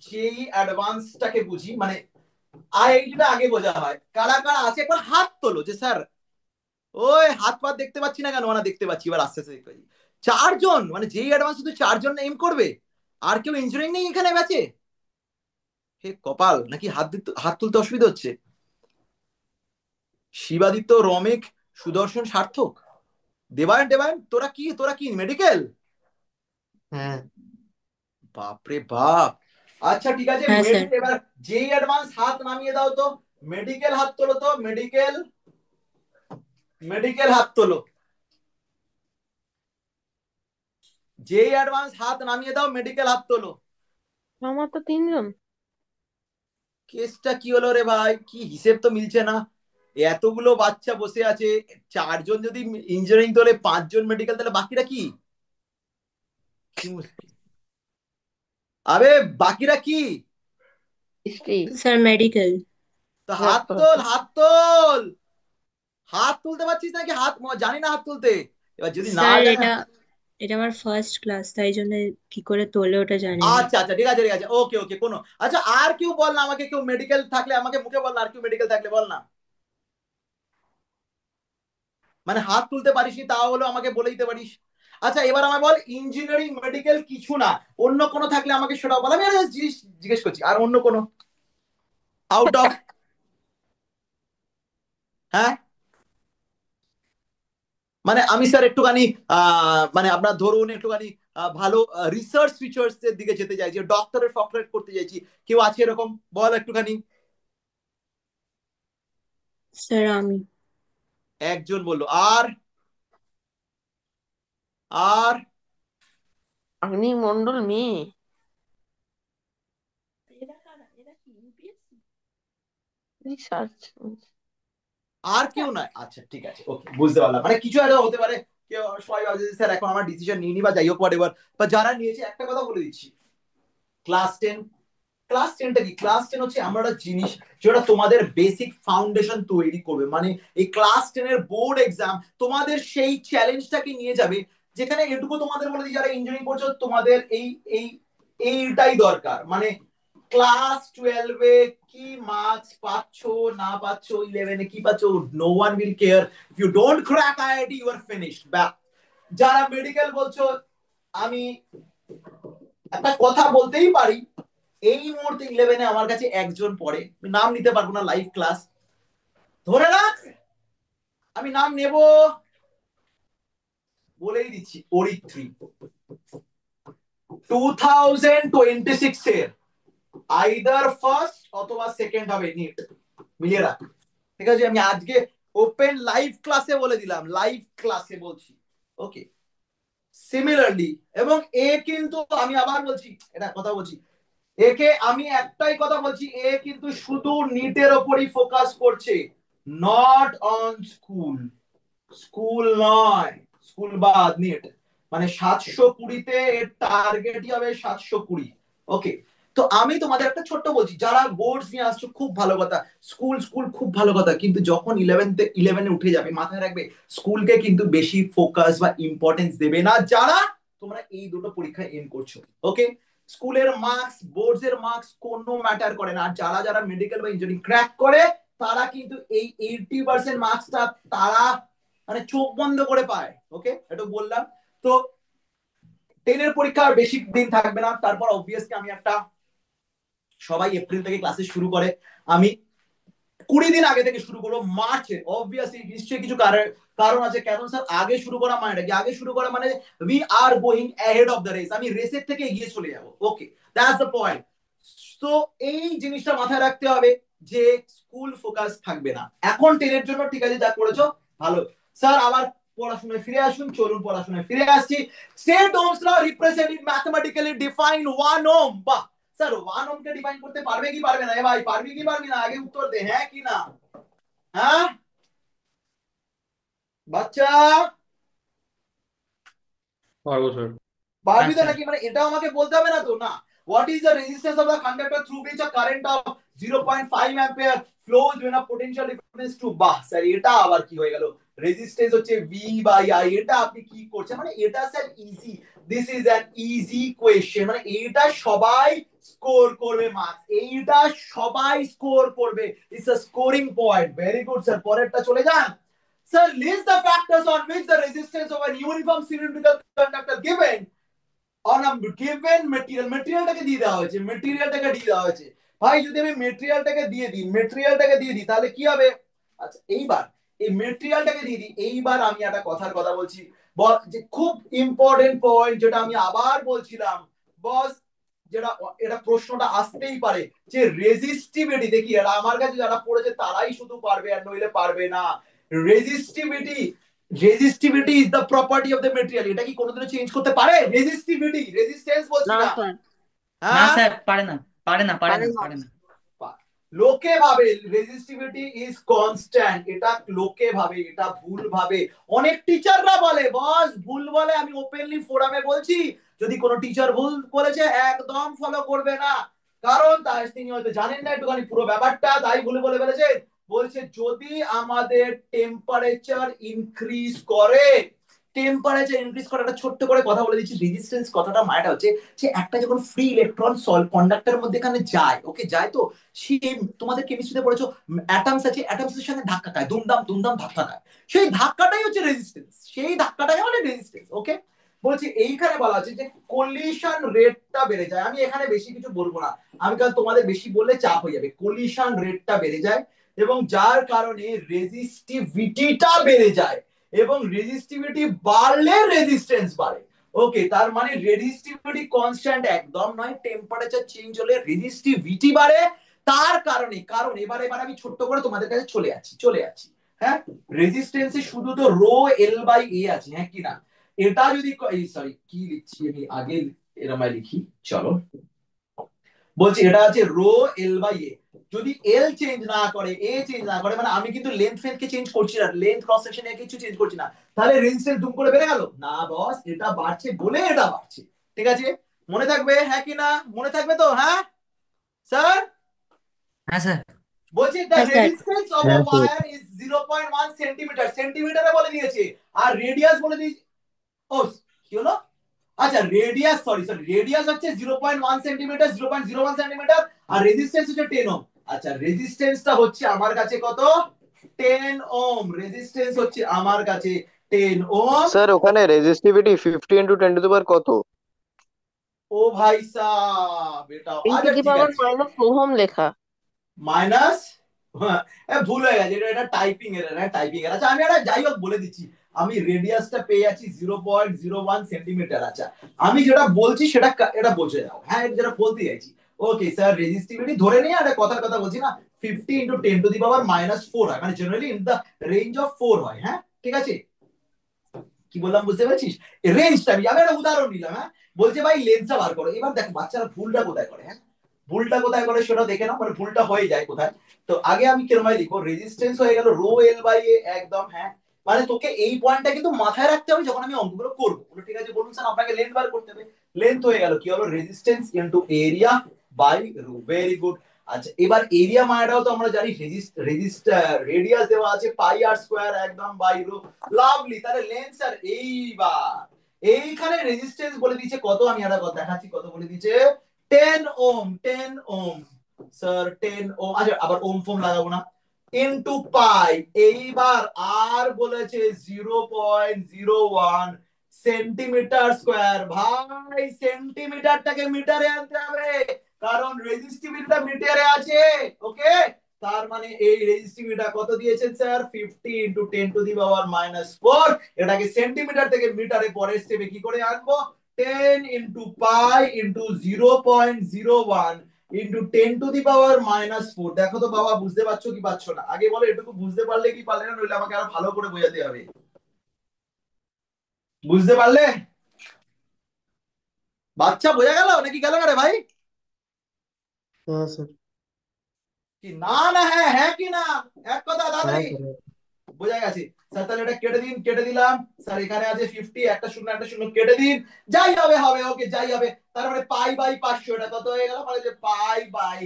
যেই অ্যাডভান্সটাকে বুঝি, মানে আইআইটিটা আগে বোঝা হয়। কারা কারা আছে একবার হাত তোলো, যে স্যার। ওই হাত পা দেখতে পাচ্ছি না কেন? না, দেখতে পাচ্ছি, এবার আস্তে আস্তে দেখতে পাচ্ছি। 4 জন, মানে যেই অ্যাডভান্স শুধু 4 জন এম করবে, আর কেউ ইঞ্জিনিয়ারিং নেই এখানে ব্যাচে? হে কপাল, নাকি হাত তুলতে অসুবিধা হচ্ছে? শিবাদিত্য, রমেক, সুদর্শন, সার্থক, দেবায়ন, দেবায়ন, তোরা কি মেডিকেল? হ্যাঁ বাপরে বাপ। আচ্ছা ঠিক আছে, হ্যাঁ স্যার। মেডিকেল, এবার যেই অ্যাডভান্স হাত নামিয়ে দাও তো। মেডিকেল হাত তোলো তো, মেডিকেল, মেডিকেল হাত তোলো। যেই অ্যাডভান্স হাত নামিয়ে দাও, মেডিকেল হাত তোলো। আমার তো 3 জন। কেসটা কি হলো রে ভাই? কি হিসেব তো মিলছে না। এতগুলো বাচ্চা বসে আছে, 4 জন যদি ইঞ্জিনিয়ারিং তোলে, 5 জন মেডিকেল, তাহলে বাকিরা কি? কি মুশকিল। আবে বাকিরা কি? হিস্ট্রি। Sir medical. তো হাত আচ্ছা তোল, হাত তোল। হাত তুলতে পারছিস নাকি? হাত জানি না হাত তুলতে। এবার যদি না স্যার জানে, এটা এটা আমার ফার্স্ট ক্লাস, তাই জন্য কি করে তোলে ওটা জানি না। আচ্ছা আচ্ছা, ঠিক আছে ঠিক আছে, ওকে ওকে, কোনো। আচ্ছা, আর কেউ বল না আমাকে, কেউ মেডিকেল থাকলে আমাকে মুখে বল না, আর কেউ মেডিকেল থাকলে বল না। মানে হাত তুলতে পারিস নি, তাও হলো আমাকে বলে দিতে পারিস। আচ্ছা, এবার আমায় বল, ইঞ্জিনিয়ারিং মেডিকেল কিছু না, অন্য কোনো থাকলে আমাকে সেটাও বল। আমি একটা জিনিস জিজ্ঞেস করছি, আর অন্য কোনো আউট অফ, হ্যাঁ। মানে আমি স্যার একটুখানি মানে আপনার ধরুন একটুখানি ভালো রিসার্চ ফিচার্স এর দিকে যেতে চাইছি, ডক্টরেট করতে চাইছি, কেউ আছে এরকম? বল একটুখানি। স্যার আমি। একজন বললো, আর আর অগ্নি মন্ডল মেয়ে। রিসার্চ। আর কেউ নয়? আচ্ছা ঠিক আছে, ওকে, বুঝতে পারলাম। মানে কিছু একটা হতে পারে, কেউ সবাই ভাবছে যে, স্যার এখন আমার ডিসিশন নিয়ে নি, বা যাই হোক এবার, বা যারা নিয়েছে, একটা কথা বলে দিচ্ছি। ক্লাস 10, ক্লাস 10টা কি? ক্লাস 10 হচ্ছে আমরা একটা জিনিস যেটা তোমাদের বেসিক ফাউন্ডেশন তৈরি করবে। মানে এই ক্লাস 10-এর বোর্ড এক্সাম তোমাদের সেই চ্যালেঞ্জটাকে নিয়ে যাবে, যেখানে এটুকু তোমাদের বলে দিই, যারা ইঞ্জিনিয়ারিং করছো, তোমাদের এই এই এইটাই দরকার। মানে ক্লাস 12-এ কি মার্কস পাচ্ছ না পাচ্ছ, 11-এ কি পাচ্ছ, no one will care. If you don't crack IIT, you are finished. যারা মেডিকেল বলছো, আমি একটা কথা বলতেই পারি, এই মুহূর্তে 11-এ আমার কাছে একজন পড়ে, আমি নাম নিতে পারবো না, লাইভ ক্লাস, ধরে রাখ, আমি নাম নেব, বলেই দিচ্ছি, অরিত্রী। 2026-এর আইদার ফার্স্ট অথবা সেকেন্ড হবে নিট, মিলিয়ে রাখ। ঠিক আছে, আমি আজকে ওপেন লাইভ ক্লাসে বলে দিলাম, লাইভ ক্লাসে বলছি, ওকে। সিমিলারলি, এবং এ কিন্তু আমি আবার বলছি, এটা কথা বলছি, একে আমি একটাই কথা বলছি, এ কিন্তু শুধু নিটের ওপরই ফোকাস করছে, নট অন স্কুল। স্কুল নয়, স্কুল বাদ, নিট। মানে 720-তে এর টার্গেটই হবে 720, ওকে। তো আমি তোমাদের একটা ছোট্ট বলছি, যারা বোর্ডস নিয়ে আসছো খুব ভালো কথা, স্কুল স্কুল খুব ভালো কথা, কিন্তু যখন ইলেভেনে উঠে যাবে মাথায় রাখবে স্কুলকে কিন্তু বেশি ফোকাস বা ইম্পর্টেন্স দেবে না যারা তোমরা এই দুটো পরীক্ষায় এম করছো। ওকে, স্কুলের মার্কস বোর্ডস এর মার্কস কোনো ম্যাটার করে না। আর যারা যারা মেডিকেল বা ইঞ্জিনিয়ারিং ক্র্যাক করে তারা কিন্তু এই 80% মার্কসটা তারা মানে চোখ বন্ধ করে পায়। ওকে, এটা বললাম। তো 10 এর পরীক্ষা আর বেশি দিন থাকবে না, তারপর অবভিয়াসলি আমি একটা, সবাই এপ্রিল থেকে ক্লাসে শুরু করে, আমি 20 দিন আগে থেকে শুরু করবো মার্চে। অবভিয়াসলি নিশ্চয়ই কিছু কারণ আছে কেন স্যার আগে শুরু করা মানে কি, আগে শুরু করা মানে we are going ahead of the race, আমি রেসের থেকে এগিয়ে চলে যাবো। ওকে, দ্যাটস দ্য পয়েন্ট। তো এই জিনিসটা মাথায় রাখতে হবে যে স্কুল ফোকাস থাকবে না এখন 10 এর জন্য। ঠিক আছে, যা করেছো ভালো। স্যার আবার পড়াশোনায় ফিরে আসুন, চলুন পড়াশোনায় ফিরে আসছি। State Ohm's law represented mathematically define 1 ohm. বাহ স্যার 1 ওহম কে ডিফাইন করতে পারবে কি পারবে না? এ ভাই পারবি কি পারবি না আগে উত্তর দে, হ্যাঁ কি না? হ্যাঁ বাচ্চা, পারবো স্যার। পারবি হ্যাঁ তো স্যার। নাকি? মানে এটা আমাকে বলতে হবে না তো? না, what is the resistance of the conductor through which a current of 0.5 ampere flows when a potential difference to, বাহ স্যার এটা আবার কি হয়ে গেল? রেজিস্ট্যান্স হচ্ছে V বাই I, এটা আপনি কি করছেন? মানে এটা sir easy, this is an easy question, মানে এইটা সবাই স্কোর করবে মার্কস, এইটা সবাই স্কোর করবে, it's a scoring point. Very good sir, পরেরটা চলে যান। Sir list the factors on which the resistance of an uniform cylindrical conductor given on a given material, মেটেরিয়ালটাকে দিয়ে দেওয়া হয়েছে, মেটেরিয়ালটাকে দিয়ে দেওয়া হয়েছে। ভাই যদি আমি মেটেরিয়ালটাকে দিয়ে দিই তাহলে কি হবে? আচ্ছা এইবার এই মেটেরিয়ালটাকে দিয়ে দিই, এইবার আমি একটা কথার কথা বলছি যে খুব ইম্পর্টেন্ট পয়েন্ট, যেটা আমি আবার বলছিলাম বস, যেটা এটা প্রশ্নটা আসতেই পারে যে রেজিস্টিভিটি। দেখি এরা আমার কাছে যারা পড়েছে তারাই শুধু পারবে আর নইলে পারবে না। Resistivity, resistivity is the property of the material, এটা কি কোনোদিনও চেঞ্জ করতে পারে? রেজিস্টিভিটি, রেজিস্ট্যান্স বলছি না না। স্যার, না হ্যাঁ স্যার, পারে না, পারে না, পারে পারে না, না। পারে না। লোকে ভাবে রেজিস্টিভিটি ইজ কনস্ট্যান্ট, এটা লোকে ভাবে, এটা ভুল ভাবে। অনেক টিচাররা বলে বস, ভুল বলে, আমি ওপেনলি ফোরামে বলছি, যদি কোনো টিচার ভুল বলেছে একদম ফলো করবে না, কারণ তাই তিনি হয়তো জানেন না একটুখানি পুরো ব্যাপারটা, তাই ভুল বলে ফেলেছে। বলছে যদি আমাদের টেম্পারেচার ইনক্রিজ করে, টেম্পারেচার ইনক্রিজ করে, একটা ছোট্ট করে কথা বলে দিচ্ছি, রেজিস্ট্যান্স কথাটা মানেটা হচ্ছে যে একটা যখন ফ্রি ইলেকট্রন সল কন্ডাক্টরের মধ্যে এখানে যায়, ওকে যায় তো সে, তোমাদের কেমিস্ট্রিতে পড়েছো অ্যাটমস আছে, অ্যাটমসের সঙ্গে ধাক্কা খায়, দুমদাম দুমদাম ধাক্কা খায়, সেই ধাক্কাটাই হচ্ছে রেজিস্ট্যান্স, সেই ধাক্কাটাই মানে রেজিস্ট্যান্স। ওকে, বলছি এইখানে বলা আছে যে কলিশন রেটটা বেড়ে যায়। আমি এখানে বেশি কিছু বলবো না, আমি কারণ তোমাদের বেশি বললে চাপ হয়ে যাবে। কলিশন রেটটা বেড়ে যায় এবং যার কারণে রেজিস্টিভিটিটা বেড়ে যায়, এবং রেজিস্টিভিটি বাড়লে রেজিস্ট্যান্স বাড়ে। ওকে, তার মানে রেজিস্টিভিটি কনস্ট্যান্ট একদম নয়, টেম্পারেচার চেঞ্জ হলে রেজিস্টিভিটি বাড়ে। তার কারণে, কারণ এবার আমি ছোট্ট করে তোমাদের কাছে চলে যাচ্ছি। হ্যাঁ, রেজিস্ট্যান্সে শুধু তো রো এল বাই এ আছে, হ্যাঁ কি না? এটা যদি সরি কি লিখছি আমি আগে, এরম লিখি, চলো বলছি এটা আছে রো এল বাই এ, যদি এল চেঞ্জ না করে, এ চেঞ্জ না করে, মানে আমি কিন্তু লেন্থ কে চেঞ্জ করছি না, লেন্থ ক্রস সেকশন এ কিছু চেঞ্জ করছি না, তাহলে রেজিস্ট্যান্স দুম করে বেড়ে গেল না বস, এটা বাড়ছে বলে এটা বাড়ছে। ঠিক আছে, মনে থাকবে হ্যাঁ কি না? মনে থাকবে তো? হ্যাঁ স্যার হ্যাঁ স্যার। বলছি the হ্যাঁ স্যার। resistance of a হ্যাঁ স্যার। wire is 0.1 সেন্টিমিটার, সেন্টিমিটারে বলে দিয়েছে, আর রেডিয়াস বলে দিয়েছে। ও কি হলো? আচ্ছা রেডিয়াস, রেডিয়াস হচ্ছে 0.1 সেন্টিমিটার, 0.01 সেন্টিমিটার, আর রেজিস্ট্যান্স হচ্ছে 10 ওহম। আচ্ছা রেজিস্ট্যান্সটা হচ্ছে আমার কাছে কত? 10 ওহম। রেজিস্ট্যান্স হচ্ছে আমার কাছে 10 ওহম। স্যার ওখানে রেজিস্টিভিটি 50 × 10⁻⁴ কত? ও ভাই সাহেব এটা, 10 to আচ্ছা the ঠিক power আছে, minus ওহম লেখা। মাইনাস, ভুল হয়ে গেছে, এটা টাইপিং এর, টাইপিং এর। আচ্ছা আমি এটা যাই হোক বলে দিচ্ছি, আমি রেডিয়াসটা পেয়ে যাচ্ছি 0.01 সেন্টিমিটার। আচ্ছা আমি যেটা বলছি সেটা এটা বোঝে যাও, হ্যাঁ এটা যেটা বলতে চাইছি। ওকে স্যার, রেজিস্টিভিটি ধরে নিয়ে একটা কথার কথা বলছি না, 50 × 10⁻⁴ হয়, মানে generally in the range of 4 হয়। হ্যাঁ ঠিক আছে, কি বললাম বুঝতে পেরেছিস? রেঞ্জটা আমি একটা উদাহরণ নিলাম। হ্যাঁ বলছে ভাই লেন্সটা বার করো, এবার দেখো বাচ্চারা ভুলটা কোথায় করে, হ্যাঁ ভুলটা কোথায় করে সেটা দেখে নাও, মানে ভুলটা হয়ে যায় কোথায়। তো আগে আমি কিরকম লিখবো, রেজিস্ট্যান্স হয়ে গেল রো এল বাই এ, একদম হ্যাঁ। মানে তোকে এই পয়েন্টটা কিন্তু মাথায় রাখতে হবে যখন আমি অঙ্কগুলো করবো। ঠিক আছে, বলুন স্যার আপনাকে লেন্থ বার করতে হবে, লেন্থ হয়ে গেল কি হলো, resistance into area by rho, very good. আচ্ছা এবার এরিয়া মানেটাও তো আমরা জানি, রেজিস্টার রেডিয়াস দেওয়া আছে পাই আর স্কোয়ার, একদম বাই রো, লাভলি। তাহলে লেন্থ স্যার, এইবার এইখানে রেজিস্ট্যান্স বলে দিয়েছে কত, আমি একটা কথা দেখাচ্ছি কত বলে দিয়েছে, 10 ওহম, 10 ওহম স্যার, 10 ওহম। আচ্ছা আবার ওহম ফোম লাগাবো না, ইনটু পাই, এইবার আর বলেছে 0.01 সেন্টিমিটার স্কোয়ার। ভাই সেন্টিমিটারটাকে মিটারে আনতে হবে, কারণ রেজিস্টিভিটিটা মিটারে আছে। ওকে, তার মানে এই রেজিস্টিভিটিটা কত দিয়েছেন স্যার, 50 ইন্টু 10⁻⁻4। এটাকে সেন্টিমিটার থেকে মিটারে পরের স্টেপে কি করে আনবো, 10 ইন্টু পাই ইন্টু 0.01 ইন্টু 10⁻⁻4। দেখো তো বাবা বুঝতে পারছো কি পারছো না, আগে বলো এটুকু বুঝতে পারলে কি পারলে না, নইলে আমাকে আরো ভালো করে বোঝাতে হবে। বুঝতে পারলে? বাচ্চা বোঝা গেল নাকি গেল না রে ভাই? হ্যাঁ স্যার। কি না না, হ্যাঁ হ্যাঁ কি না, এক কথা হ্যাঁ তাড়াতাড়ি। স্যার। বোঝা গেছে স্যার, তাহলে এটা কেটে দিন, কেটে দিলাম স্যার। এখানে আছে 50, একটা শূন্য একটা শূন্য কেটে দিন, যাই হবে হবে, ওকে যাই হবে। তার মানে পাই বাই 500, এটা কত হয়ে গেল, মানে যে পাই বাই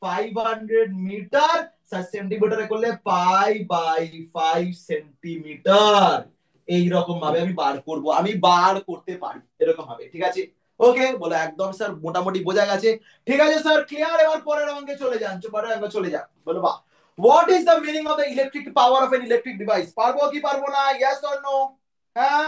500 মিটার স্যার, সেন্টিমিটারে করলে পাই বাই 5 সেন্টিমিটার। এইরকম ভাবে আমি বার করব, আমি বার করতে পারি এরকম ভাবে, ঠিক আছে? ওকে বলো একদম স্যার, মোটামুটি বোঝা গেছে। ঠিক আছে স্যার, ক্লিয়ার। এবার পরের অঙ্কে চলে যান, পরের অঙ্কে চলে যান। বলো বাহ, what is the meaning of the electric power of an electric device? পারবো কি পারবো না, yes or no? হ্যাঁ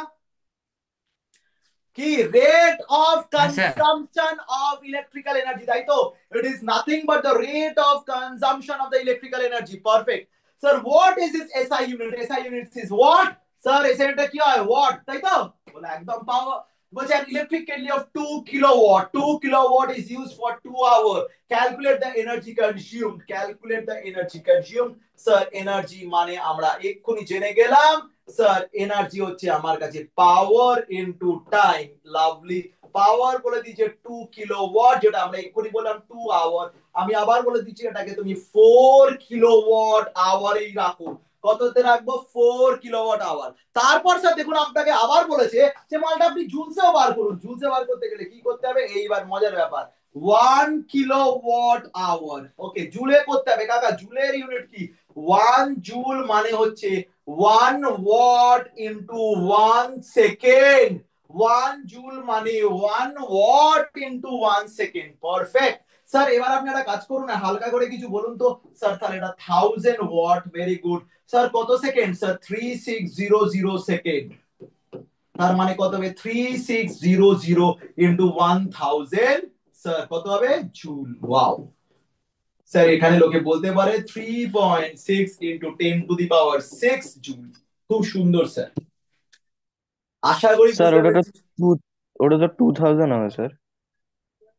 কি, rate of হ্যাঁ sir. consumption of electrical energy, তাই তো? It is nothing but the rate of consumption of the electrical energy. Perfect. Sir, what is this SI unit? SI unit is what? Sir, SI unit কি হয়, watt, তাই তো? বলে একদম পাওয়ার। বলছে an electric kettle of 2 kilowatt, 2 kilowatt is used for 2 hours. Calculate the energy consumed. Calculate the energy consumed. Sir, energy মানে আমরা এক্ষুনি জেনে গেলাম স্যার, এনার্জি হচ্ছে আমার কাছে পাওয়ার ইনটু টাইম। লাভলি, পাওয়ার বলে দিয়েছে 2 কিলোওয়াট, যেটা আমরা এক্ষুনি বললাম 2 আওয়ার। আমি আবার বলে দিচ্ছি এটাকে তুমি 4 কিলোওয়াট আওয়ারেই রাখো। কততে রাখবো, 4 কিলোওয়াট আওয়ার। তারপর স্যার দেখুন আপনাকে আবার বলেছে যে মালটা আপনি জুলসেও বার করুন। জুলসে বার করতে গেলে কি করতে হবে, এইবার মজার ব্যাপার, 1 কিলোওয়াট আওয়ার। ওকে, জুলে করতে হবে কাকা, জুলের ইউনিট কি, 1 জুল মানে হচ্ছে 1 ওয়াট ইন্টু 1 সেকেন্ড। 1 জুল মানে 1 watt into 1 second. Perfect sir. এবার আপনি একটা কাজ করুন না, হালকা করে কিছু বলুন তো স্যার, তাহলে এটা 1000 ওয়াট। Very good sir. কত সেকেন্ড স্যার, 3600 সেকেন্ড। তার মানে কত হবে, 3600 ইন্টু 1000 স্যার, কত হবে, জুল। ওয়াও স্যার, এখানে লোকে বলতে পারে 3.6 ইন্টু 10⁶ জুল। খুব সুন্দর স্যার, আশা করি স্যার বুঝতে ওটা তো পেরেছি। ওটা তো 2000 হবে স্যার।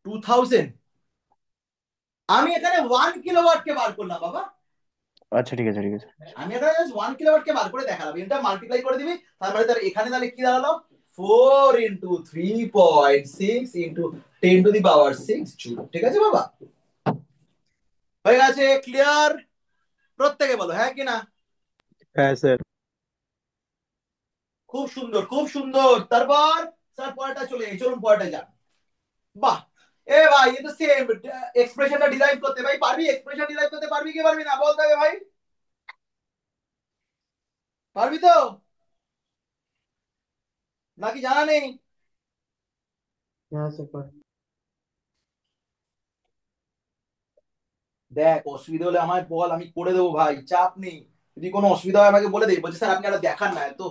2000? আমি এখানে 1 কিলোওয়াট কে বার করলাম বাবা। আচ্ছা ঠিক আছে ঠিক আছে। আমি এখানে জাস্ট 1 কিলোওয়াট কে বার করে দেখালাম, এটা মাল্টিপ্লাই করে দিবি। তার মানে তার এখানে তাহলে কি দাঁড়ালো, 4 ইন্টু 3.6 ইন্টু 10⁶ জুল। ঠিক আছে বাবা, হয়ে গেছে, ক্লিয়ার? প্রত্যেকে বলো হ্যাঁ কি না। হ্যাঁ স্যার। খুব সুন্দর খুব সুন্দর। তারপর স্যার পরেরটা চলে যাই, চলুন পরেরটা যান। বাহ, এ ভাই এ তো সেম এক্সপ্রেশনটা ডিরাইভ করতে, ভাই পারবি এক্সপ্রেশন ডিরাইভ করতে, পারবি কি পারবি না বলতে হবে ভাই, পারবি তো নাকি জানা নেই? হ্যাঁ স্যার। দেখ অসুবিধা হলে আমায় বল, আমি করে দেবো ভাই, চাপ নেই। যদি কোনো অসুবিধা হয় আমাকে বলে দেই। বলছে স্যার আপনি একটা দেখান না, এত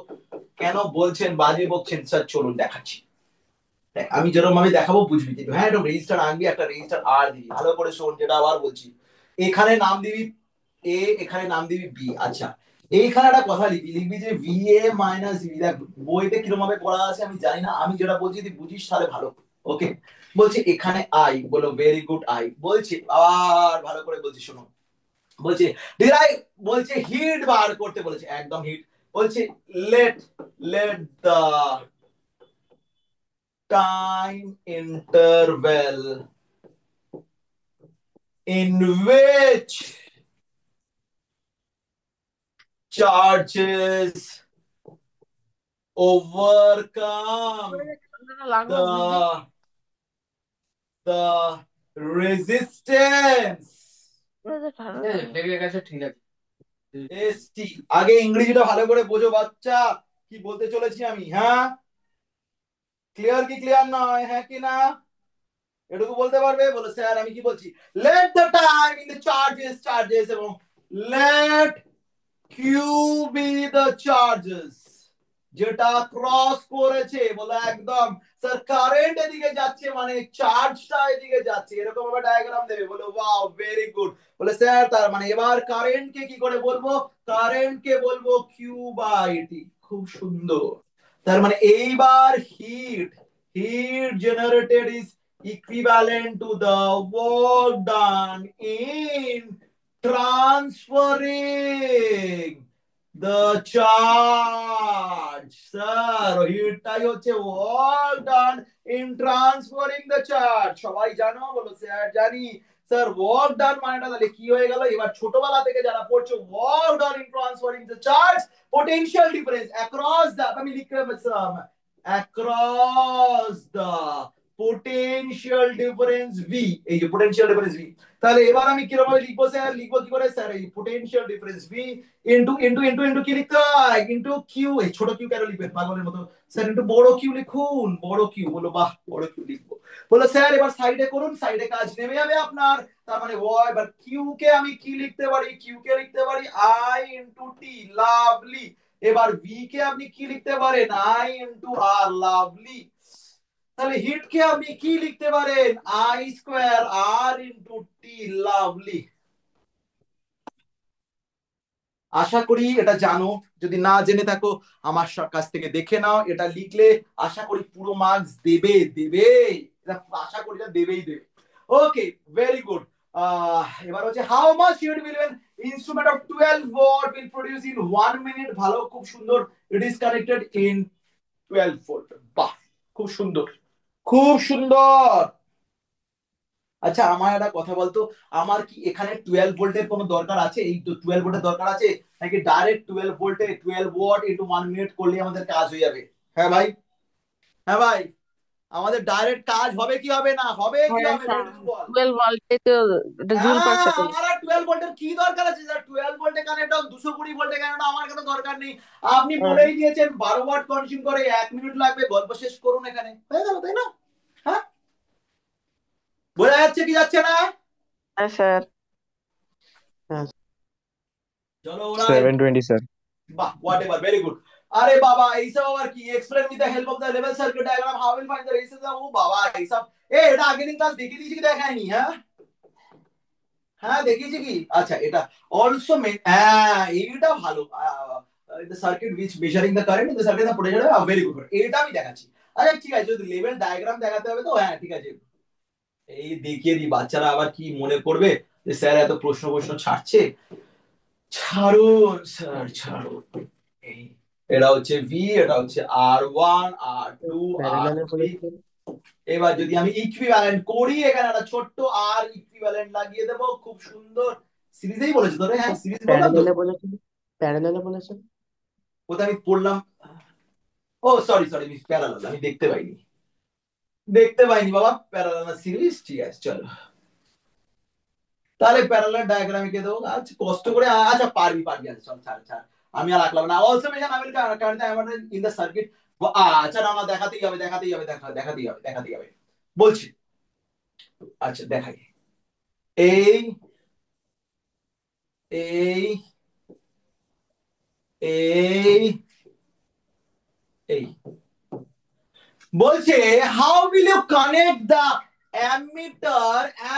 কেন বলছেন, বাজে বকছেন। স্যার চলুন দেখাচ্ছি। দেখ আমি যেরকম ভাবে দেখাবো বুঝবি কিন্তু। হ্যাঁ, একটা রেজিস্টার আনবি, একটা রেজিস্টার আর দিবি, ভালো করে শোন, যেটা আবার বলছি। এখানে নাম দিবি এ, এখানে নাম দিবি বি। আচ্ছা, এইখানে একটা কথা লিখবি, লিখবি যে ভি এ মাইনাস ভি। দেখ বইতে কিরকম ভাবে করা আছে আমি জানি না, আমি যেটা বলছি তুই বুঝিস তাহলে ভালো। ওকে, বলছে এখানে আই, বলো ভেরি গুড আই। বলছে আবার ভালো করে বলছি শোনো, বলছে ডিরাইভ, বলছে হিট বার করতে বলেছে, একদম হিট। বলছে let let the time interval in which charges overcome the resistance. লেগে গেছে, ঠিক আছে। এসটি। আগে ইংরেজিটা ভালো করে বোঝো বাচ্চা, কি বলতে চলেছি আমি। হ্যাঁ, ক্লিয়ার কি ক্লিয়ার নয়, হ্যাঁ কি না? এটুকু বলতে পারবে? বলো স্যার আমি কি বলছি। Let the time in the charges এবং let Q be the charges. যেটা ক্রস করেছে, বলো একদম স্যার কারেন্ট এদিকে যাচ্ছে মানে চার্জটা এদিকে যাচ্ছে, এরকম ভাবে ডায়াগ্রাম দেবে। বলো ওয়াও ভেরি গুড। বলে স্যার তার মানে এবার কারেন্ট কে কি করে বলবো? কারেন্ট কে বলবো কিউ বাই টি। খুব সুন্দর। তার মানে এইবার heat generated is equivalent to the work done in transferring the charge. Sir হিটটাই হচ্ছে work done in transferring the charge। সবাই জানো? বলো স্যার জানি। স্যার work done মানেটা তাহলে কি হয়ে গেল? এবার ছোটবেলা থেকে যারা পড়ছো, work done in transferring the charge, potential difference across the, আমি লিখতে পারছিলাম across the potential difference v। এই যে potential difference v, তাহলে এবার আমি কিরকম লিখবো স্যার? লিখবো কি করে স্যার? এই potential difference v ইনটু কি লিখতে হয়? Into Q. এই ছোট কিউ কেন লিখবেন পাগলের মতো? স্যার একটু বড় কিউ লিখুন, বড় কিউ। বলো বাহ, বড় কিউ লিখবো। বলো স্যার এবার সাইডে করুন, সাইডে কাজ নেমে যাবে আপনার। তার মানে এবার কিউ কে আমি কি লিখতে পারি? কিউ কে লিখতে পারি আই ইনটু টি, লাভলি। এবার ভি কে আপনি কি লিখতে পারেন? I into R, lovely. তাহলে হিট কে আপনি কি লিখতে পারেন? I square R into T, lovely. আশা করি এটা জানো। যদি না জেনে থাকো আমার কাছ থেকে দেখে নাও। এটা লিখলে আশা করি পুরো মার্কস দেবে, এটা আশা করি এটা দেবেই দেবে। Okay very good. এবার হচ্ছে how much heat will an instrument of 12 watt will produce in 1 minute। ভালো, খুব সুন্দর। It is connected in 12 volt. বাহ, খুব সুন্দর, খুব সুন্দর। আচ্ছা আমার একটা কথা বলতো, আমার কি এখানে 12 ভোল্টের কোনো দরকার আছে? এই তো 12 ভোল্টের দরকার আছে নাকি ডাইরেক্ট 12 ভোল্টে 12 ওয়াট ইনটু 1 মিনিট করলে আমাদের কাজ হয়ে যাবে? হ্যাঁ ভাই, হ্যাঁ ভাই, আমাদের ডাইরেক্ট কাজ হবে কি হবে না? হবে কি হ্যাঁ হবে? স্যার, তুই বল। 12 ভোল্টে তো এটা জুল পার হ্যাঁ, সেকেন্ড। আমার আর 12 ভোল্টের কি দরকার আছে স্যার? 12 ভোল্টে কানেক্ট হোক, 220 ভোল্টে কানেক্ট হোক, আমার কোনো দরকার নেই। আপনি বলেই দিয়েছেন 12 ওয়াট কনজিউম করে 1 মিনিট লাগবে, গল্প শেষ করুন, এখানে হয়ে গেল, তাই না? হ্যাঁ, বোঝা যাচ্ছে কি যাচ্ছে না? হ্যাঁ স্যার। হ্যাঁ চলো ওরা 720 স্যার। বাহ, হোয়াটএভার, ভেরি গুড। আরে বাবা এইসব আবার কি? Explain with the help of the level circuit diagram how will find the resistance. ও বাবা এইসব, এটা আগের দিন ক্লাস দেখিয়ে দিয়েছি কি দেখায়নি? হ্যাঁ হ্যাঁ দেখিয়েছি কি? আচ্ছা এটা অলসো হ্যাঁ এইটা ভালো। The circuit which measuring the current in the circuit the potential, very good, এটা আমি দেখাচ্ছি। আচ্ছা ঠিক আছে, যদি লেভেল ডায়াগ্রাম দেখাতে হবে তো হ্যাঁ ঠিক আছে, এই দেখিয়ে দিই। বাচ্চারা আবার কি মনে করবে যে স্যার এত প্রশ্ন ছাড়ছে। ছাড়ুন স্যার ছাড়ুন। এটা হচ্ছে ভি, এটা হচ্ছে আর ওয়ান, আর টু, আর প্যারালালে থ্রি। বলেছিলেন। এবার যদি আমি ইকুইভ্যালেন্ট করি, এখানে একটা ছোট্ট আর ইকুইভ্যালেন্ট লাগিয়ে দেবো। খুব সুন্দর। সিরিজেই বলেছো তো রে? হ্যাঁ সিরিজ বললাম তো। প্যারালালে বলেছেন, প্যারালালে বলেছেন। কোথায় আমি পড়লাম? ও সরি সরি, মিস প্যারালাল, আমি দেখতে পাইনি বাবা। প্যারালাল না সিরিজ, ঠিক আছে চলো। তাহলে প্যারালাল ডায়াগ্রামে কে দেবো? আচ্ছা কষ্ট করে, আচ্ছা পারবি, আচ্ছা চল ছাড় ছাড়, আমি আর রাখলাম না। Also mason I will current in the circuit. আচ্ছা না না, দেখাতেই হবে বলছি। আচ্ছা দেখাই। এই এই এই এই বলছে how will you connect the ammeter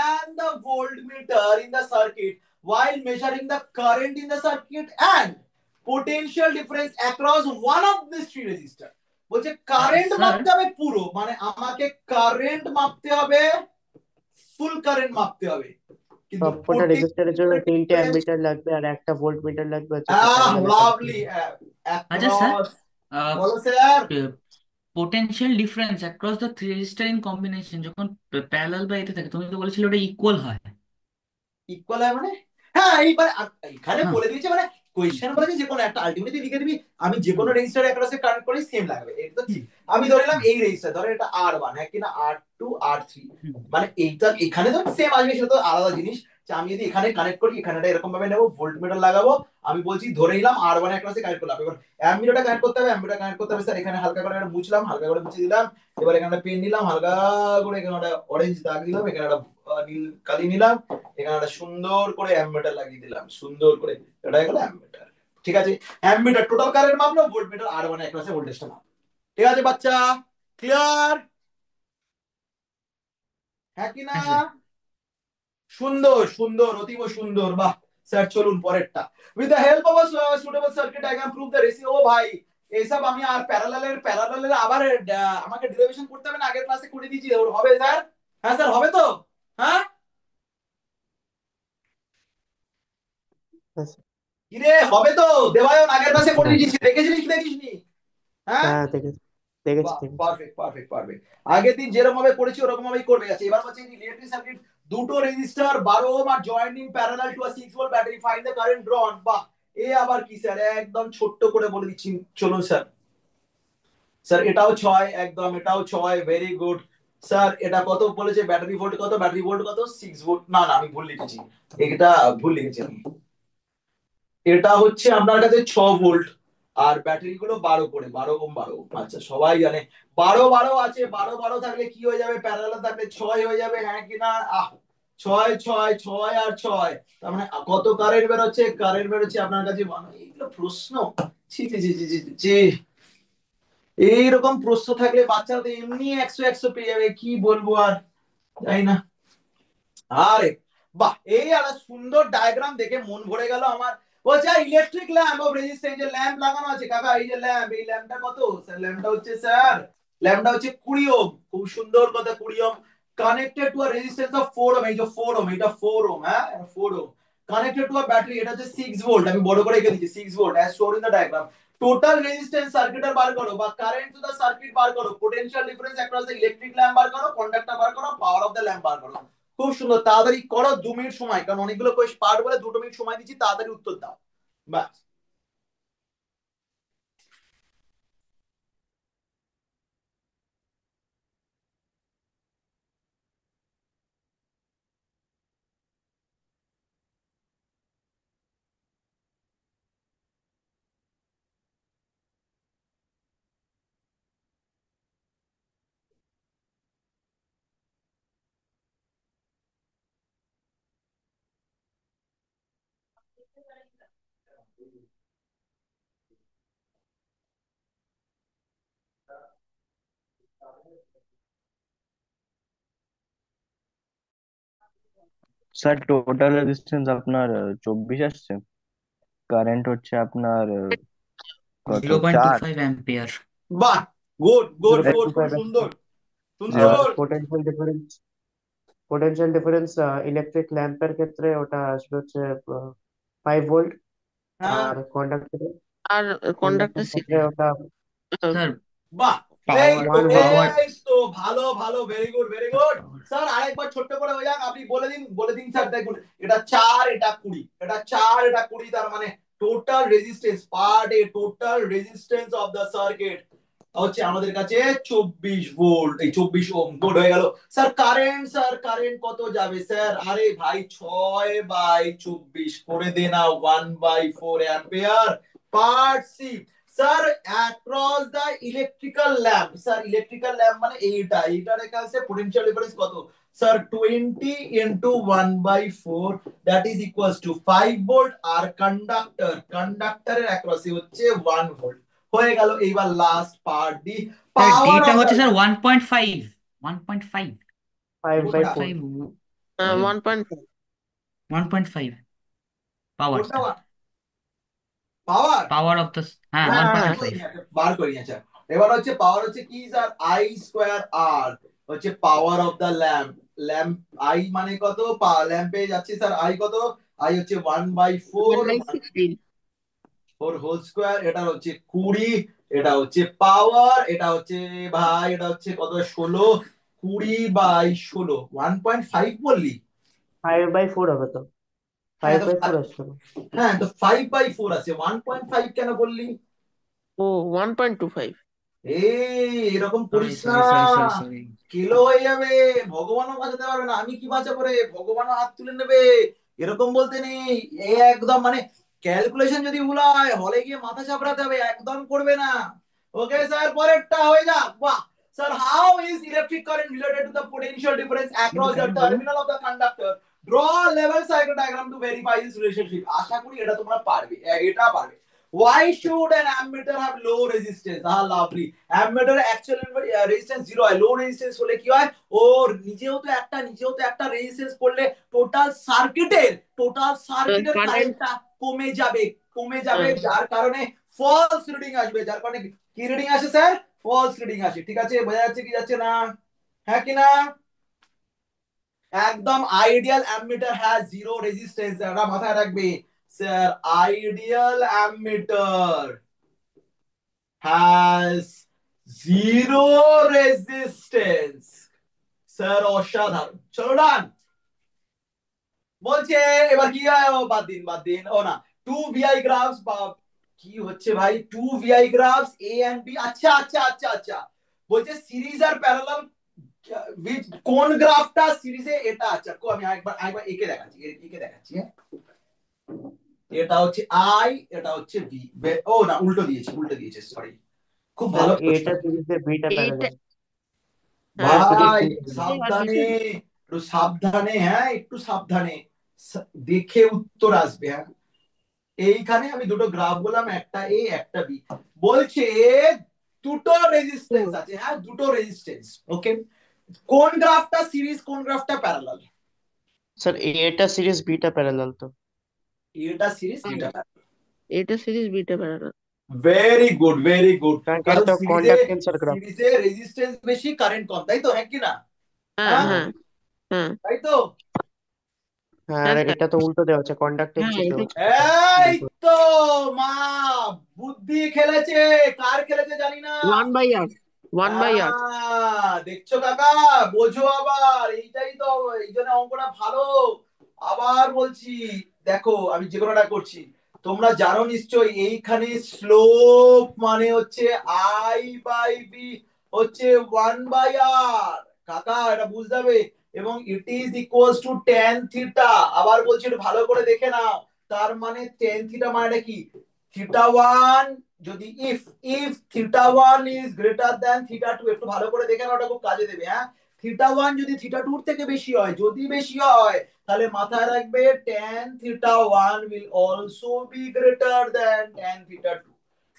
and the voltmeter in the circuit while measuring the current in the circuit and potential difference across one of these three resistor। বলছে কারেন্ট স্যার মাপতে হবে পুরো, মানে আমাকে কারেন্ট মাপতে হবে, ফুল কারেন্ট মাপতে হবে, কিন্তু সবকটা রেজিস্টারের জন্য 3টে অ্যামমিটার লাগবে আর একটা ভোল্ট মিটার লাগবে, হচ্ছে প্যারালালে কানেক্ট লাভলি করতে। আচ্ছা স্যার, অ্যাক্রস। বলো sir. Potential difference across the three register in combination যখন প্যারালাল বা এতে থাকে, তুমি তো বলেছিলে ওটা ইকুয়াল হয়। ইকুয়াল হয় মানে? হ্যাঁ এইবার এখানে হ্যাঁ বলে দিয়েছে মানে কোয়েশ্চেন বলেছে যে কোনো একটা আলটিমেটলি লিখে দিবি আমি যে কোনো রেজিস্টার অ্যাক্রসে কানেক্ট করি সেম লাগবে, এটা তো ঠিক। আমি ধরে নিলাম এই রেজিস্টার, ধরো এটা R1 হ্যাঁ কিনা, R2 R3, মানে এইটা এখানে তো সেম আসবে, সেটা তো আলাদা জিনিস। যে আমি যদি এখানে কানেক্ট করি, এখানে এরকম ভাবে নেবো, ভোল্ট মিটার লাগাবো, আমি বলছি ধরে নিলাম R1 অ্যাক্রসে কানেক্ট করলাম, এবার অ্যাম্পিয়ারটা কানেক্ট করতে হবে, অ্যাম্পিয়ারটা কানেক্ট করতে হবে স্যার, এখানে হালকা করে একটা মুছলাম, হালকা করে মুছে দিলাম, এবার এখানে পেন নিলাম, হালকা করে এখানে একটা অরেঞ্জ দাগ দিলাম, এখানে একটা নীল কালি নিলাম, এখানে একটা সুন্দর করে অ্যাম্পিয়ারটা লাগিয়ে দিলাম, সুন্দর করে, এটা হয়ে গেল অ্যাম্পিয়ার। ঠিক আছে, অ্যাম্পিয়ার টোটাল কারেন্ট মাপলো, ভোল্টমিটার R1 অ্যাক্রসে ভোল্টেজটা মাপলো। ঠিক আছে বাচ্চা, ক্লিয়ার? হ্যাঁ কি না? হ্যাঁ স্যার। সুন্দর সুন্দর, অতীব সুন্দর, বাহ স্যার। চলুন পরেরটা। With the help of suitable circuit diagram prove the ratio. ও ভাই এইসব আমি আর প্যারালালের আবার আমাকে ডেরিভেশন করতে হবে না, আগের ক্লাসে করে দিয়েছি, হবে স্যার? হ্যাঁ স্যার হবে তো? হ্যাঁ কিরে হবে তো? দেবায়ন আগের ক্লাসে করে হ্যাঁ দিয়েছি, দেখেছিলিস কি দেখিসনি? হ্যাঁ হ্যাঁ দেখেছি দেখেছি দেখেছি। Perfect perfect perfect. আগের দিন যেরকম ভাবে করেছি ওরকম ভাবেই করবে। আছে এবার হচ্ছে ইলেকট্রিক সার্কিট, দুটো রেজিস্টার 12 ওহম আর joined in parallel to a 6 volt battery, find the current drawn. বাহ, এ আবার কি স্যার, একদম ছোট্ট করে বলে দিচ্ছি। চলুন স্যার, স্যার এটাও 6, একদম এটাও 6, ভেরি গুড স্যার। এটা কত বলেছে, ব্যাটারি ভোল্ট কত, ব্যাটারি ভোল্ট কত, 6 ভোল্ট, না না আমি ভুল লিখেছি, এটা ভুল লিখেছি আমি। এটা হচ্ছে আপনার কাছে 6 ভোল্ট, আর ব্যাটারি গুলো 12 করে, 12 ওহম 12 ওহম। আচ্ছা সবাই জানে 12 12 আছে, 12 12 থাকলে কি হয়ে যাবে, প্যারালাল থাকলে 6 হয়ে যাবে, হ্যাঁ কিনা? 6 6 6 আর 6, তার মানে কত কারেন্ট বেরোচ্ছে? কারেন্ট বেরোচ্ছে আপনার কাছে এইগুলো প্রশ্ন, ছি ছি ছি ছি ছি ছি। এইরকম প্রশ্ন থাকলে বাচ্চারা তো এমনি 100 100 পেয়ে যাবে, কি বলবো আর, তাই না? আরে বাহ, এই একটা সুন্দর ডায়াগ্রাম দেখে মন ভরে গেল আমার। বলছে ইলেকট্রিক ল্যাম্প অফ রেজিস্ট্যান্স, যে ল্যাম্প লাগানো আছে কাকা, এই যে ল্যাম্প, এই ল্যাম্পটা কত স্যার? ল্যাম্পটা হচ্ছে স্যার, ল্যাম্পটা হচ্ছে 20 ওহম, খুব সুন্দর কথা, 20 ohm, connected to a resistance of 4 ohm, এই যে 4 ওহম, এটা 4 ওহম, হ্যাঁ 4 ohm, connected to a battery, এটা হচ্ছে 6 ভোল্ট, আমি বড় করে লিখে দিচ্ছি 6 volt as shown in the diagram. Total resistance সার্কিটের বার করো, বা কারেন্ট টু দ্য সার্কিট বার করো, potential difference across the electric lamp বার করো, কন্ডাক্টর বার করো, পাওয়ার অফ দ্য ল্যাম্প বার করো। খুব সুন্দর, তাড়াতাড়ি করো, 2 মিনিট সময়, কারণ অনেকগুলো পার্ট বলে 2 মিনিট সময় দিচ্ছি, তাড়াতাড়ি উত্তর দাও, বাস। স্যার টোটাল রেজিস্ট্যান্স আপনার 24 আসছে, কারেন্ট হচ্ছে আপনার কত, zero point two 4। Five ampere বাহ, good good zero good, point two খুব ফাইভ সুন্দর হ্যাঁ সুন্দর। পোটেনশিয়াল ডিফারেন্স ইলেকট্রিক ল্যাম্পের ক্ষেত্রে ওটা আসবে হচ্ছে 5 ভোল্ট। হ্যাঁ আর কন্ডাক্টর আর কন্ডাক্টর কন্ডাক্টর ক্ষেত্রে ওটা স্যার। বাহ, এই পাওয়ার তো 1 ভোল্ট। পাওয়ার এই তো ভালো ভালো, very good very good sir. আরেকবার ছোট্ট করে হয়ে যাক, আপনি বলে দিন স্যার, দেখুন এটা 4 এটা 20, এটা 4 এটা 20, তার মানে total resistance part A, total resistance of the circuit হচ্ছে আমাদের কাছে 24 ভোল্ট, এই 24 ওহম, গুড হয়ে গেল স্যার। কারেন্ট স্যার, কারেন্ট কত যাবে স্যার? আরে ভাই 6/24 করে দে না, 1/4 ampere. Part C sir, across the electrical lamp, sir electrical lamp মানে এইটা রেখা আছে, পোটেনশিয়াল ডিফারেন্স কত sir? 20 into 1/4, that is equals to 5 volt, আর কন্ডাক্টরের অ্যাক্রসে হচ্ছে 1 ভোল্ট। হয়ে গেল। এইবার last part D, sir power ডিটা অফ দ্য হচ্ছে স্যার ল্যাম্প। 1.5 1.5 5/4। 1.5 1.5 1.5 পাওয়ার কোনটা sir. Power? Power of the, হ্যাঁ হ্যাঁ বার হ্যাঁ 1.5। করি আচ্ছা, বার করি আচ্ছা। এবার হচ্ছে পাওয়ার হচ্ছে কি স্যার? আই স্কোয়ার আর হচ্ছে পাওয়ার of the lamp. Lamp I মানে কত, ল্যাম্পে যাচ্ছে স্যার আই কত? আই হচ্ছে 1/4, 1/16 4 হোল স্কোয়ার, এটা হচ্ছে 20, এটা হচ্ছে পাওয়ার, এটা হচ্ছে ভাই এটা হচ্ছে কত, 16, 20/16, 1.5 বললি? 5/4 হবে তো। হ্যাঁ তো 5/4 আসছে না। হ্যাঁ তো 5/4 আছে, 1.5 কেন বললি? ও 1.25। এরকম সরি করিস না, sorry sorry sorry sorry kilo হয়ে যাবে, ভগবানও বাঁচাতে পারবে না, আমি কি বাঁচাবো রে, ভগবানও হাত তুলে নেবে, এরকম বলতে নেই। একদম মানে ক্যালকুলেশন যদি ভুল হয় হলে গিয়ে মাথা চাপড়াতে হবে, একদম করবে না। ওকে স্যার, পরেরটা হয়ে যাক। বাহ sir, how is electric current related to the potential difference across the terminal of the conductor, draw level cycle diagram to verify this relationship. আশা করি এটা তোমরা পারবে, এটা পারবে। Why should an ammeter have low resistance? Ah, lovely. Ammeter actual resistance 0 হয়, লো রেজিস্ট্যান্স হলে কি হয়, ওর নিজেও তো একটা রেজিস্ট্যান্স করলে টোটাল সার্কিটের কারেন্ট। কারেন্টটা কমে যাবে যার কারণে ফলস রিডিং আসবে, যার কারণে কি রিডিং আসে স্যার, ফলস রিডিং আসে। ঠিক আছে, বোঝা যাচ্ছে কি যাচ্ছে না, হ্যাঁ কি না? একদম ideal ammeter has zero resistance, এটা মাথায় রাখবে sir. Ideal ammeter has zero resistance, sir অসাধারণ। চলো ডান। বলছে এবার কি হয়, ও বাদ দিন ও না, টু ভিআই গ্রাফস বা কি হচ্ছে ভাই, two VI graphs A and B. আচ্ছা, বলছে সিরিজ আর প্যারালাল কোন গ্রাফটা সিরিজে, এটা আচ্ছা আমি একবার একে দেখাচ্ছি হ্যাঁ। এটা হচ্ছে আই, এটা হচ্ছে বি। ও না, উল্টো দিয়েছে সরি, খুব স্যার ভালো প্রশ্ন। এটা সিরিজে বিটা এইটা, প্যারালাল। হ্যাঁ এটা ভাই প্যারালাল। আর সাবধানে, বিটা। একটু সাবধানে দেখে উত্তর আসবে হ্যাঁ। এইখানে আমি দুটো গ্রাফ বললাম, একটা এ একটা বি। বলছে দুটো রেজিস্ট্যান্স আছে, হ্যাঁ দুটো রেজিস্ট্যান্স। ওকে, কোন গ্রাফটা সিরিজ কোন গ্রাফটা প্যারালাল? স্যার এটা সিরিজ বিটা প্যারালাল তো। এটা সিরিজ বিটা। এটা series beta parallel. Very good কারণ কি এটা কারণ তো সিরিজে কন্ডাক্টেন্সের গ্রাফ। সিরিজে রেজিস্ট্যান্স বেশি, কারেন্ট কম, তাই তো, হ্যাঁ কি না? হ্যাঁ হ্যাঁ হ্যাঁ হ্যাঁ তাই তো। হ্যাঁ আর হ্যাঁ স্যার। এটা তো উল্টো দেওয়া আছে, হ্যাঁ কন্ডাক্টেন্সই এটা দেওয়া আছে। এই তো মা বুদ্ধি খেলেছে, কার খেলেছে জানি না। 1/8, 1/8। দেখছো কাকা, বোঝো আবার, এইটাই তো, এই জন্য অঙ্কটা ভালো। আবার বলছি, দেখো আমি যে কোনোটা করছি, তোমরা জানো নিশ্চয়ই এইখানে স্লোপ মানে হচ্ছে আই বাই বি হচ্ছে 1/r, কাকা এটা বুঝতে হবে। এবং it is equals two tan theta. আবার বলছি একটু ভালো করে দেখে নাও, তার মানে ট্যান থিটা মানে কি, থিটা ওয়ান, যদি if theta one is greater than theta two, একটু ভালো করে দেখে নাও, ওটা খুব কাজে দেবে হ্যাঁ। থিটা ওয়ান যদি থিটা টুর থেকে বেশি হয়, যদি বেশি হয়, তাহলে মাথায় রাখবে tan theta one will also be greater than tan theta two.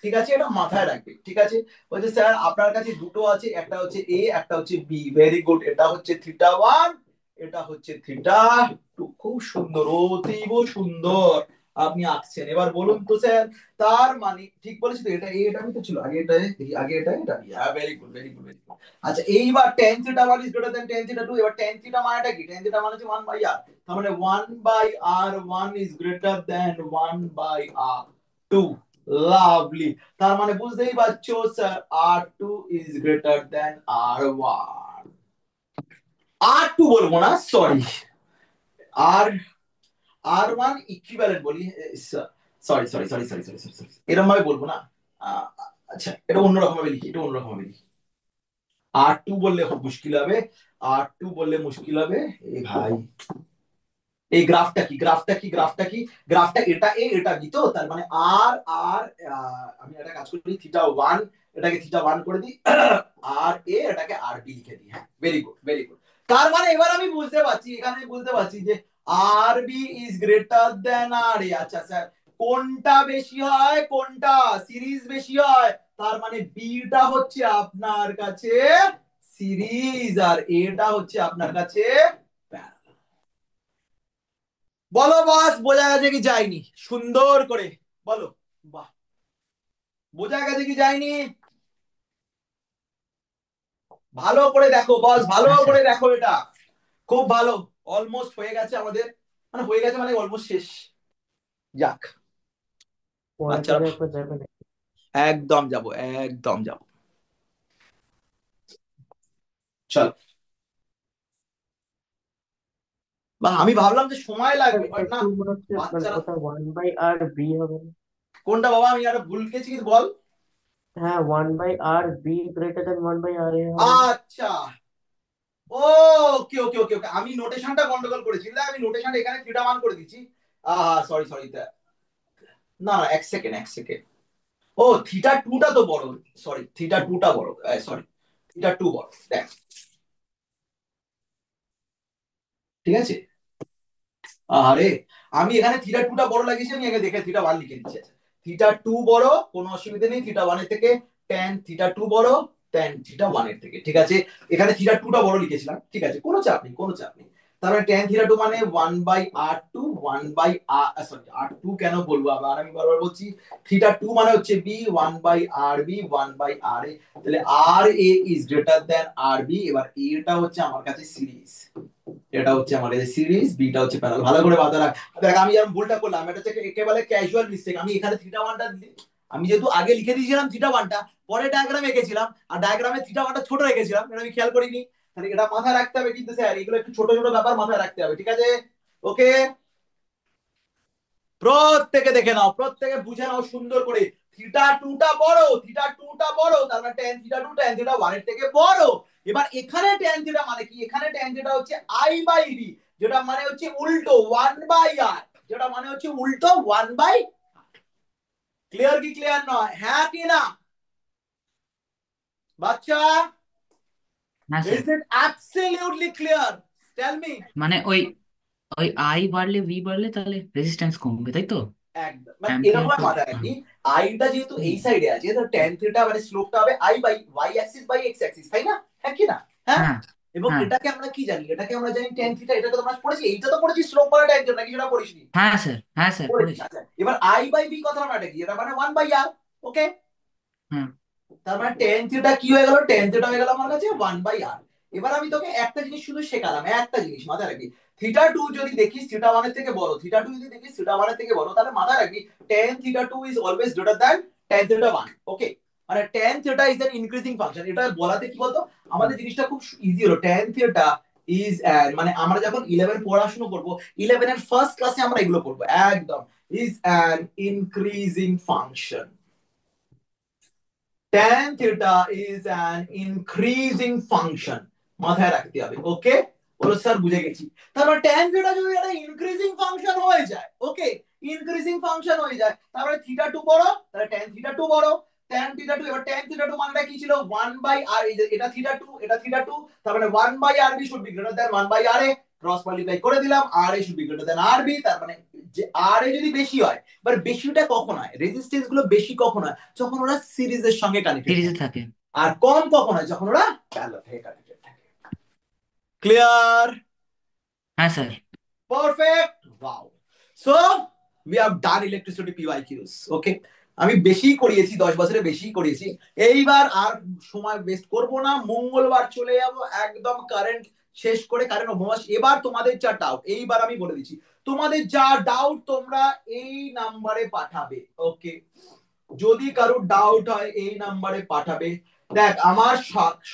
ঠিক আছে, এটা মাথায় রাখবে। ঠিক আছে, বলছে স্যার আপনার কাছে দুটো আছে, একটা হচ্ছে এ একটা হচ্ছে বি। ভেরি গুড, এটা হচ্ছে থিটা ওয়ান, এটা হচ্ছে থিটা টু। খুব সুন্দর, অতীব সুন্দর আপনি আঁকছেন। এবার বলুন তো স্যার, তার মানে ঠিক বলেছি তো, এটা এ এটা আমি তো ছিল আগে, এটা দেখি আগে এটা হ্যাঁ, ভেরি গুড। আচ্ছা এইবার tan theta 1 is greater than tan theta 2। এবার tan থিটা মানেটা কি, tan থিটা মানে হচ্ছে 1/r, তার মানে 1/r1 is greater than 1/r2। Lovely, তার মানে বুঝতেই পারছো sir R2 is greater than R1। R2 বলবো না, সরি, আর R1 ইকুইভ্যালেন্ট বলি, সরি, এরকম ভাবে বলবো না। আহ, আচ্ছা এটা অন্যরকম ভাবে লিখি, R2 বললে খুব মুশকিল হবে, R2 বললে মুশকিল হবে। এ ভাই, এই গ্রাফটা এটা এ এটা বি, তো তার মানে আর আর আমি একটা কাজ করি, থিটা ওয়ান এটাকে থিটা ওয়ান করে দিই, আর এ এটাকে আর বি লিখে দিই। হ্যাঁ ভেরি গুড। তার মানে এবার আমি বুঝতে পারছি যে আর বি ইজ গ্রেটার দেন আর এ। আচ্ছা স্যার, কোনটা বেশি হয়, কোনটা সিরিজ বেশি হয়, তার মানে বিটা হচ্ছে আপনার কাছে সিরিজ আর এটা হচ্ছে আপনার কাছে প্যারালাল। বলো বস, বোঝা গেছে কি যায়নি, সুন্দর করে বলো। বাহ, বোঝা গেছে কি যায়নি, ভালো করে দেখো বস, ভালো হ্যাঁ স্যার। করে দেখো, এটা খুব ভালো। অলমোস্ট হয়ে গেছে আমাদের, মানে হয়ে গেছে মানে অলমোস্ট শেষ। যাক, পরের বাচ্চারা দিকে একবার যাবেন। একদম যাব। চলো। বা আমি ভাবলাম যে সময় লাগবে, বাট না, একটু মনে হচ্ছে মানে বাচ্চারা। ওটা 1/r/b হবে না? কোনটা বাবা, আমি আর ভুল গেছি কি বল। হ্যাঁ, 1/r/b গ্রেটার দেন 1/r/a হবে না? আচ্ছা, ওকে ওকে ওকে ওকে, আমি নোটেশনটা গন্ডগোল করেছি, না আমি নোটেশন এখানে থিটা মান করে দিচ্ছি। সরি সরি, না না, এক সেকেন্ড এক সেকেন্ড। ও, থিটা টুটা তো বড়, সরি থিটা টুটা বড়, সরি থিটা টু বড়, দেখ, ঠিক আছে। আরে আমি এখানে থিটা টুটা বড় লাগিয়েছি, আমি আগে দেখে থিটা ওয়ান লিখে দিচ্ছি। আচ্ছা, থিটা টু বড়, কোনো অসুবিধা নেই, থিটা ওয়ানের থেকে ট্যান থিটা টু বড়, ট্যান থিটা ওয়ানের থেকে, ঠিক আছে। এখানে থিটা টুটা বড় লিখেছিলাম, ঠিক আছে, কোনো চাপ নেই কোনো চাপ নেই। তারপরে ট্যান থিটা টু মানে 1/r2, 1/r, সরি r2 কেন বলবো আবার, আমি বারবার বলছি, থিটা টু মানে হচ্ছে b, 1/rb, 1/ra, তাহলে R A is greater than R B. এবার এটা হচ্ছে আমার কাছে সিরিজ, এটা হচ্ছে আমার কাছে সিরিজ, বিটা হচ্ছে প্যারালাল। ভালো করে মাথা রাখ। দেখ আমি যেমন ভুলটা করলাম, এটা হচ্ছে একেবারে ক্যাজুয়াল মিস্টেক। আমি এখানে থিটা ওয়ানটা, আমি যেহেতু আগে লিখে দিয়েছিলাম থিটা ওয়ানটা, পরে ডায়াগ্রাম এঁকেছিলাম, আর ডায়াগ্রামে থিটা ওয়ানটা ছোট রেখেছিলাম, এটা আমি খেয়াল করিনি। তাহলে এটা মাথায় রাখতে হবে কিন্তু স্যার, এগুলো একটু ছোট ছোট ব্যাপার মাথায় রাখতে হবে, ঠিক আছে। ওকে, প্রত্যেকে দেখে নাও, প্রত্যেকে বুঝে নাও সুন্দর করে। থিটা টুটা বড়, থিটা টুটা বড়, তার মানে tan theta two tan theta ওয়ানের থেকে বড়। এবার এখানে ট্যান থিটা মানে কি, এখানে ট্যান থিটা হচ্ছে আই বাই বি, যেটা মানে হচ্ছে উল্টো 1/r, যেটা মানে হচ্ছে উল্টো 1/, ক্লিয়ার কি ক্লিয়ার নয়, হ্যাঁ কি না বাচ্চা? হ্যাঁ sir. Is it absolutely clear? Tell me. মানে ওই ওই আই বাড়লে ভি বাড়লে তাহলে রেজিস্ট্যান্স কমবে, তাই তো? একদম, মানে অ্যাম্পিয়ার এরকম টু। মাথায় রাখি, আইটা যেহেতু এই সাইডে আছে, তো ট্যান থিটা মানে স্লোপটা হবে I by y axis by x axis, তাই না, হ্যাঁ কি না? হ্যাঁ। হ্যাঁ এবং হ্যাঁ এটাকে আমরা কি জানি, এটাকে আমরা জানি ট্যান থিটা, এটাকে তোমরা পড়েছি, এইটা তো পড়েছি স্লোপ বাই ট্যান থিটা, নাকি সেটা পড়িসনি? হ্যাঁ স্যার, হ্যাঁ স্যার পড়েছি, পড়েছি। আচ্ছা। এবার আই বাই বি কথা আমরা কি, এটা মানে 1/r, ওকে। হ্যাঁ তার মানে ট্যান থিটা কি হয়ে গেল, ট্যান থিটা হয়ে গেল আমার কাছে 1/r। এবার আমি তোকে একটা জিনিস শুধু শেখালাম, একটা জিনিস মাথায় রাখবি, থিটা টু যদি দেখিস থিটা ওয়ানের থেকে বড়, থিটা টু যদি দেখিস থিটা ওয়ানের থেকে বড়, তাহলে মাথায় রাখবি tan theta two is always greater than tan theta one, okay. মানে tan theta is an increasing function, এটা বলাতে কি বলতো, আমাদের জিনিসটা খুব ইজি হলো। ট্যান থিটা ইজ মানে আমরা যখন 11 পড়াশোনা করব, 11 এর ফার্স্ট ক্লাসে আমরা এগুলো পড়বো একদম, is an increasing function. tan theta is an increasing function, মাথায় রাখতে হবে, ওকে। বলো স্যার বুঝে গেছি। তারপর tan theta যদি একটা ইনক্রিজিং ফাংশন হয়ে যায়, ওকে, ইনক্রিজিং ফাংশন হয়ে যায়, তারপরে থিটা টু বড়, তাহলে tan theta টু বড়, tan theta টু, এবার tan theta টু মানটা কি ছিল 1/r, এই যে এটা থিটা টু এটা থিটা টু, তার মানে 1/rb should be greater than 1/ra, cross multiply করে দিলাম, ra should be greater than rb, তার মানে যে ra যদি বেশি হয়, এবার বেশিটা কখন হয়, রেজিস্ট্যান্স গুলো বেশি কখন হয়, যখন ওরা সিরিজের সঙ্গে কানেক্টেড সিরিজে থাকে, থাকে। আর কম কখন হয়, যখন ওরা প্যারালাল হয়ে কানেক্টেড থাকে। ক্লিয়ার? হ্যাঁ sir. Perfect, wow. So we have done electricity PYQs, okay. আমি বেশি করিয়েছি, 10 বছরে বেশি করিয়েছি, এইবার আর সময় ওয়েস্ট করব না, মঙ্গলবার চলে যাব একদম কারেন্ট শেষ করে, কারেন্ট অভ্যাস। এবার তোমাদের যা ডাউট, এইবার আমি বলে দিচ্ছি, তোমাদের যা ডাউট তোমরা এই নাম্বারে পাঠাবে, ওকে। যদি কারো ডাউট হয় এই নাম্বারে পাঠাবে। দেখ আমার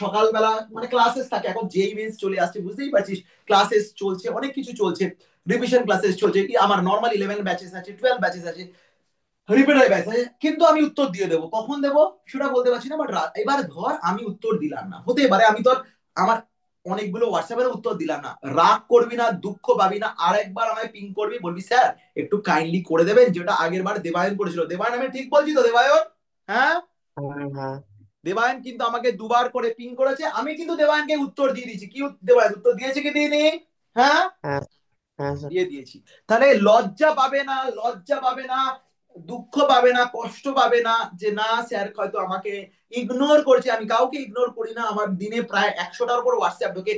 সকালবেলা মানে ক্লাসেস থাকে, এখন যেই মেন্স চলে আসছে বুঝতেই পারছিস, ক্লাসেস চলছে, অনেক কিছু চলছে, রিভিশন ক্লাসেস চলছে, কি আমার নর্মাল 11 ব্যাচেস আছে, 12 ব্যাচেস আছে, রিপিটার ব্যাচ আছে, কিন্তু আমি উত্তর দিয়ে দেবো, কখন দেবো সেটা বলতে পারছি না, বাট এবার ধর আমি উত্তর দিলাম না, হতে পারে আমি তোর আমার অনেকগুলো হোয়াটসঅ্যাপের উত্তর দিলাম না, রাগ করবি না, দুঃখ পাবি না, আরেকবার আমায় পিং করবি, বলবি স্যার একটু কাইন্ডলি করে দেবেন, যেটা আগের বার দেবায়ন করেছিল। দেবায়ন আমি ঠিক বলছি তো দেবায়ন? হ্যাঁ, হ্যাঁ দেবায়ন কিন্তু আমাকে দুবার করে পিং করেছে, আমি কিন্তু দেবায়নকে উত্তর দিয়ে দিয়েছি, কি দেবায়ন উত্তর দিয়েছে কি দিইনি? হ্যাঁ, হ্যাঁ হ্যাঁ স্যার। দিয়ে দিয়েছি। তাহলে লজ্জা পাবে না, লজ্জা পাবে না, দুঃখ পাবে না, কষ্ট পাবে না, যে না স্যার হয়তো আমাকে ইগনোর করছে। আমি কাউকে ইগনোর করি না, আমার দিনে প্রায় 100টার উপর হোয়াটসঅ্যাপ ঢোকে,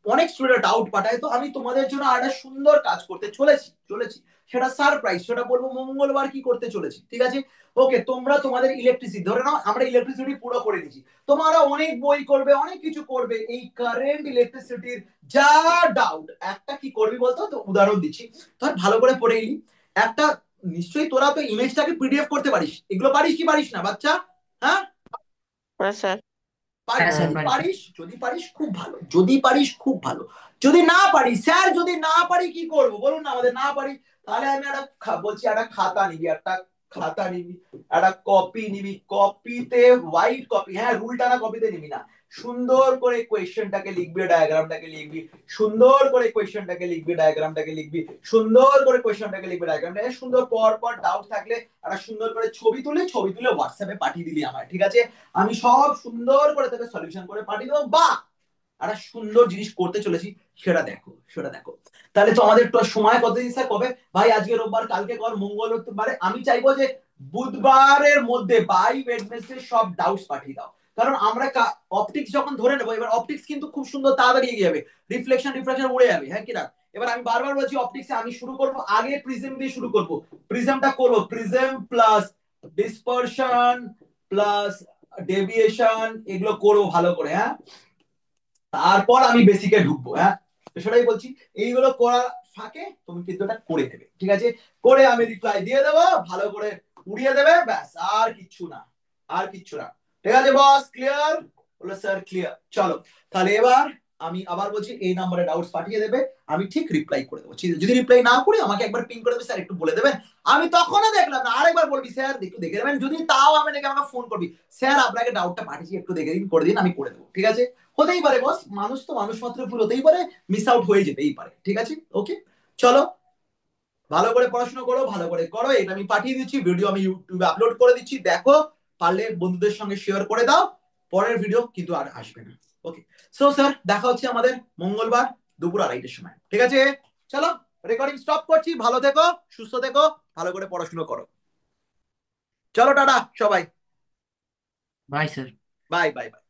অনেক স্টুডেন্ট ডাউট পাঠায়, তো আমি তোমাদের জন্য একটা সুন্দর কাজ করতে চলেছি চলেছি, সেটা সারপ্রাইজ, সেটা বলবো মঙ্গলবার কি করতে চলেছি, ঠিক আছে। ওকে, তোমরা তোমাদের ইলেকট্রিসিটি ধরে নাও, আমরা ইলেকট্রিসিটি পুরো করে দিচ্ছি, তোমরা অনেক বই করবে, অনেক কিছু করবে, এই কারেন্ট ইলেকট্রিসিটির যা ডাউট, একটা কি করবি বলতো, তো উদাহরণ দিচ্ছি, ধর ভালো করে পড়ে এলি, একটা নিশ্চয়ই তোরা তো ইমেজটাকে পিডিএফ করতে পারিস, এগুলো পারিস কি পারিস না বাচ্চা? হ্যাঁ হ্যাঁ স্যার। হ্যাঁ স্যার হ্যাঁ পারি স্যার। যদি পারিস খুব ভালো, যদি পারিস খুব ভালো, যদি না পারিস স্যার, যদি না পারি কি করবো বলুন না আমাদের, না পারি তাহলে আমি বলছি একটা খাতা নিবি, একটা খাতা নিবি, একটা কপি নিবি, কপিতে হোয়াইট কপি, হ্যাঁ রুল টানা কপিতে নিবি না, সুন্দর করে কোয়েশ্চেনটাকে লিখবি, ডায়াগ্রামটাকে লিখবি, সুন্দর করে কোয়েশ্চেনটাকে লিখবি, ডায়াগ্রামটাকে লিখবি, সুন্দর করে কোয়েশ্চেনটাকে লিখবি, ডায়াগ্রামটাকে সুন্দর, পর পর ডাউট থাকলে একটা সুন্দর করে ছবি তুলে হোয়াটসঅ্যাপে পাঠিয়ে দিলি আমায়, ঠিক আছে? আমি সব সুন্দর করে তোকে সলিউশন করে পাঠিয়ে দেবো, বা একটা সুন্দর জিনিস করতে চলেছি, সেটা দেখো, সেটা দেখো। তাহলে তো আমাদের সময় কতদিন স্যার, কবে ভাই? আজকে রোববার, কালকে কর, মঙ্গলবারে আমি চাইবো যে বুধবারের মধ্যে বাই ওয়েডনেসডে সব ডাউটস পাঠিয়ে দাও, কারণ আমরা অপটিক্স যখন ধরে নেবো, এবার অপটিক্স কিন্তু খুব সুন্দর তাড়াতাড়ি এগিয়ে যাবে, রিফ্লেকশন উড়ে যাবে, হ্যাঁ কিনা? এবার আমি বারবার বলছি অপটিক্সে আমি শুরু করব, আগে প্রিজম দিয়ে শুরু করব, প্রিজমটা করবো, prism plus dispersion plus deviation, এগুলো করবো ভালো করে, হ্যাঁ? তারপর আমি বেসিকে ঢুকবো, হ্যাঁ? তো সেটাই বলছি, এইগুলো করার ফাঁকে তুমি কিন্তু এটা করে দেবে, ঠিক আছে? করে আমি রিপ্লাই দিয়ে দেবো, ভালো করে উড়িয়ে দেবে, ব্যাস, আর কিচ্ছু না, আর কিচ্ছু না। ঠিক আছে বস, ক্লিয়ার? বলে স্যার ক্লিয়ার। চলো তাহলে এবার আমি আবার বলছি, এই নাম্বারে ডাউটস পাঠিয়ে দেবে, আমি ঠিক রিপ্লাই করে দেবো। যদি রিপ্লাই না করে আমাকে একবার পিং করে দেবে, স্যার একটু বলে দেবেন, আমি তখনও দেখলাম না, আরেকবার বলবি স্যার একটু দেখে দেবেন, যদি তাও আমি নাকি আমাকে ফোন করবি, স্যার আপনাকে ডাউটটা পাঠিয়েছি একটু দেখে দিন, করে দিন, আমি করে দেবো, ঠিক আছে? হতেই পারে বস, মানুষ তো মানুষ মাত্র, ভুল হতেই পারে, মিস আউট হয়ে যেতেই পারে, ঠিক আছে? ওকে, চলো ভালো করে পড়াশোনা করো, ভালো করে করো, এটা আমি পাঠিয়ে দিচ্ছি, ভিডিও আমি ইউটিউবে আপলোড করে দিচ্ছি, দেখো, পারলে বন্ধুদের সঙ্গে শেয়ার করে দাও, পরের ভিডিও কিন্তু আর আসবে না। ওকে, সো স্যার দেখা হচ্ছে আমাদের মঙ্গলবার দুপুর 2:30টার সময়, ঠিক আছে? চলো রেকর্ডিং স্টপ করছি, ভালো থেকো, সুস্থ থেকো, ভালো করে পড়াশোনা করো, চলো টাটা সবাই, bye sir. Bye bye by.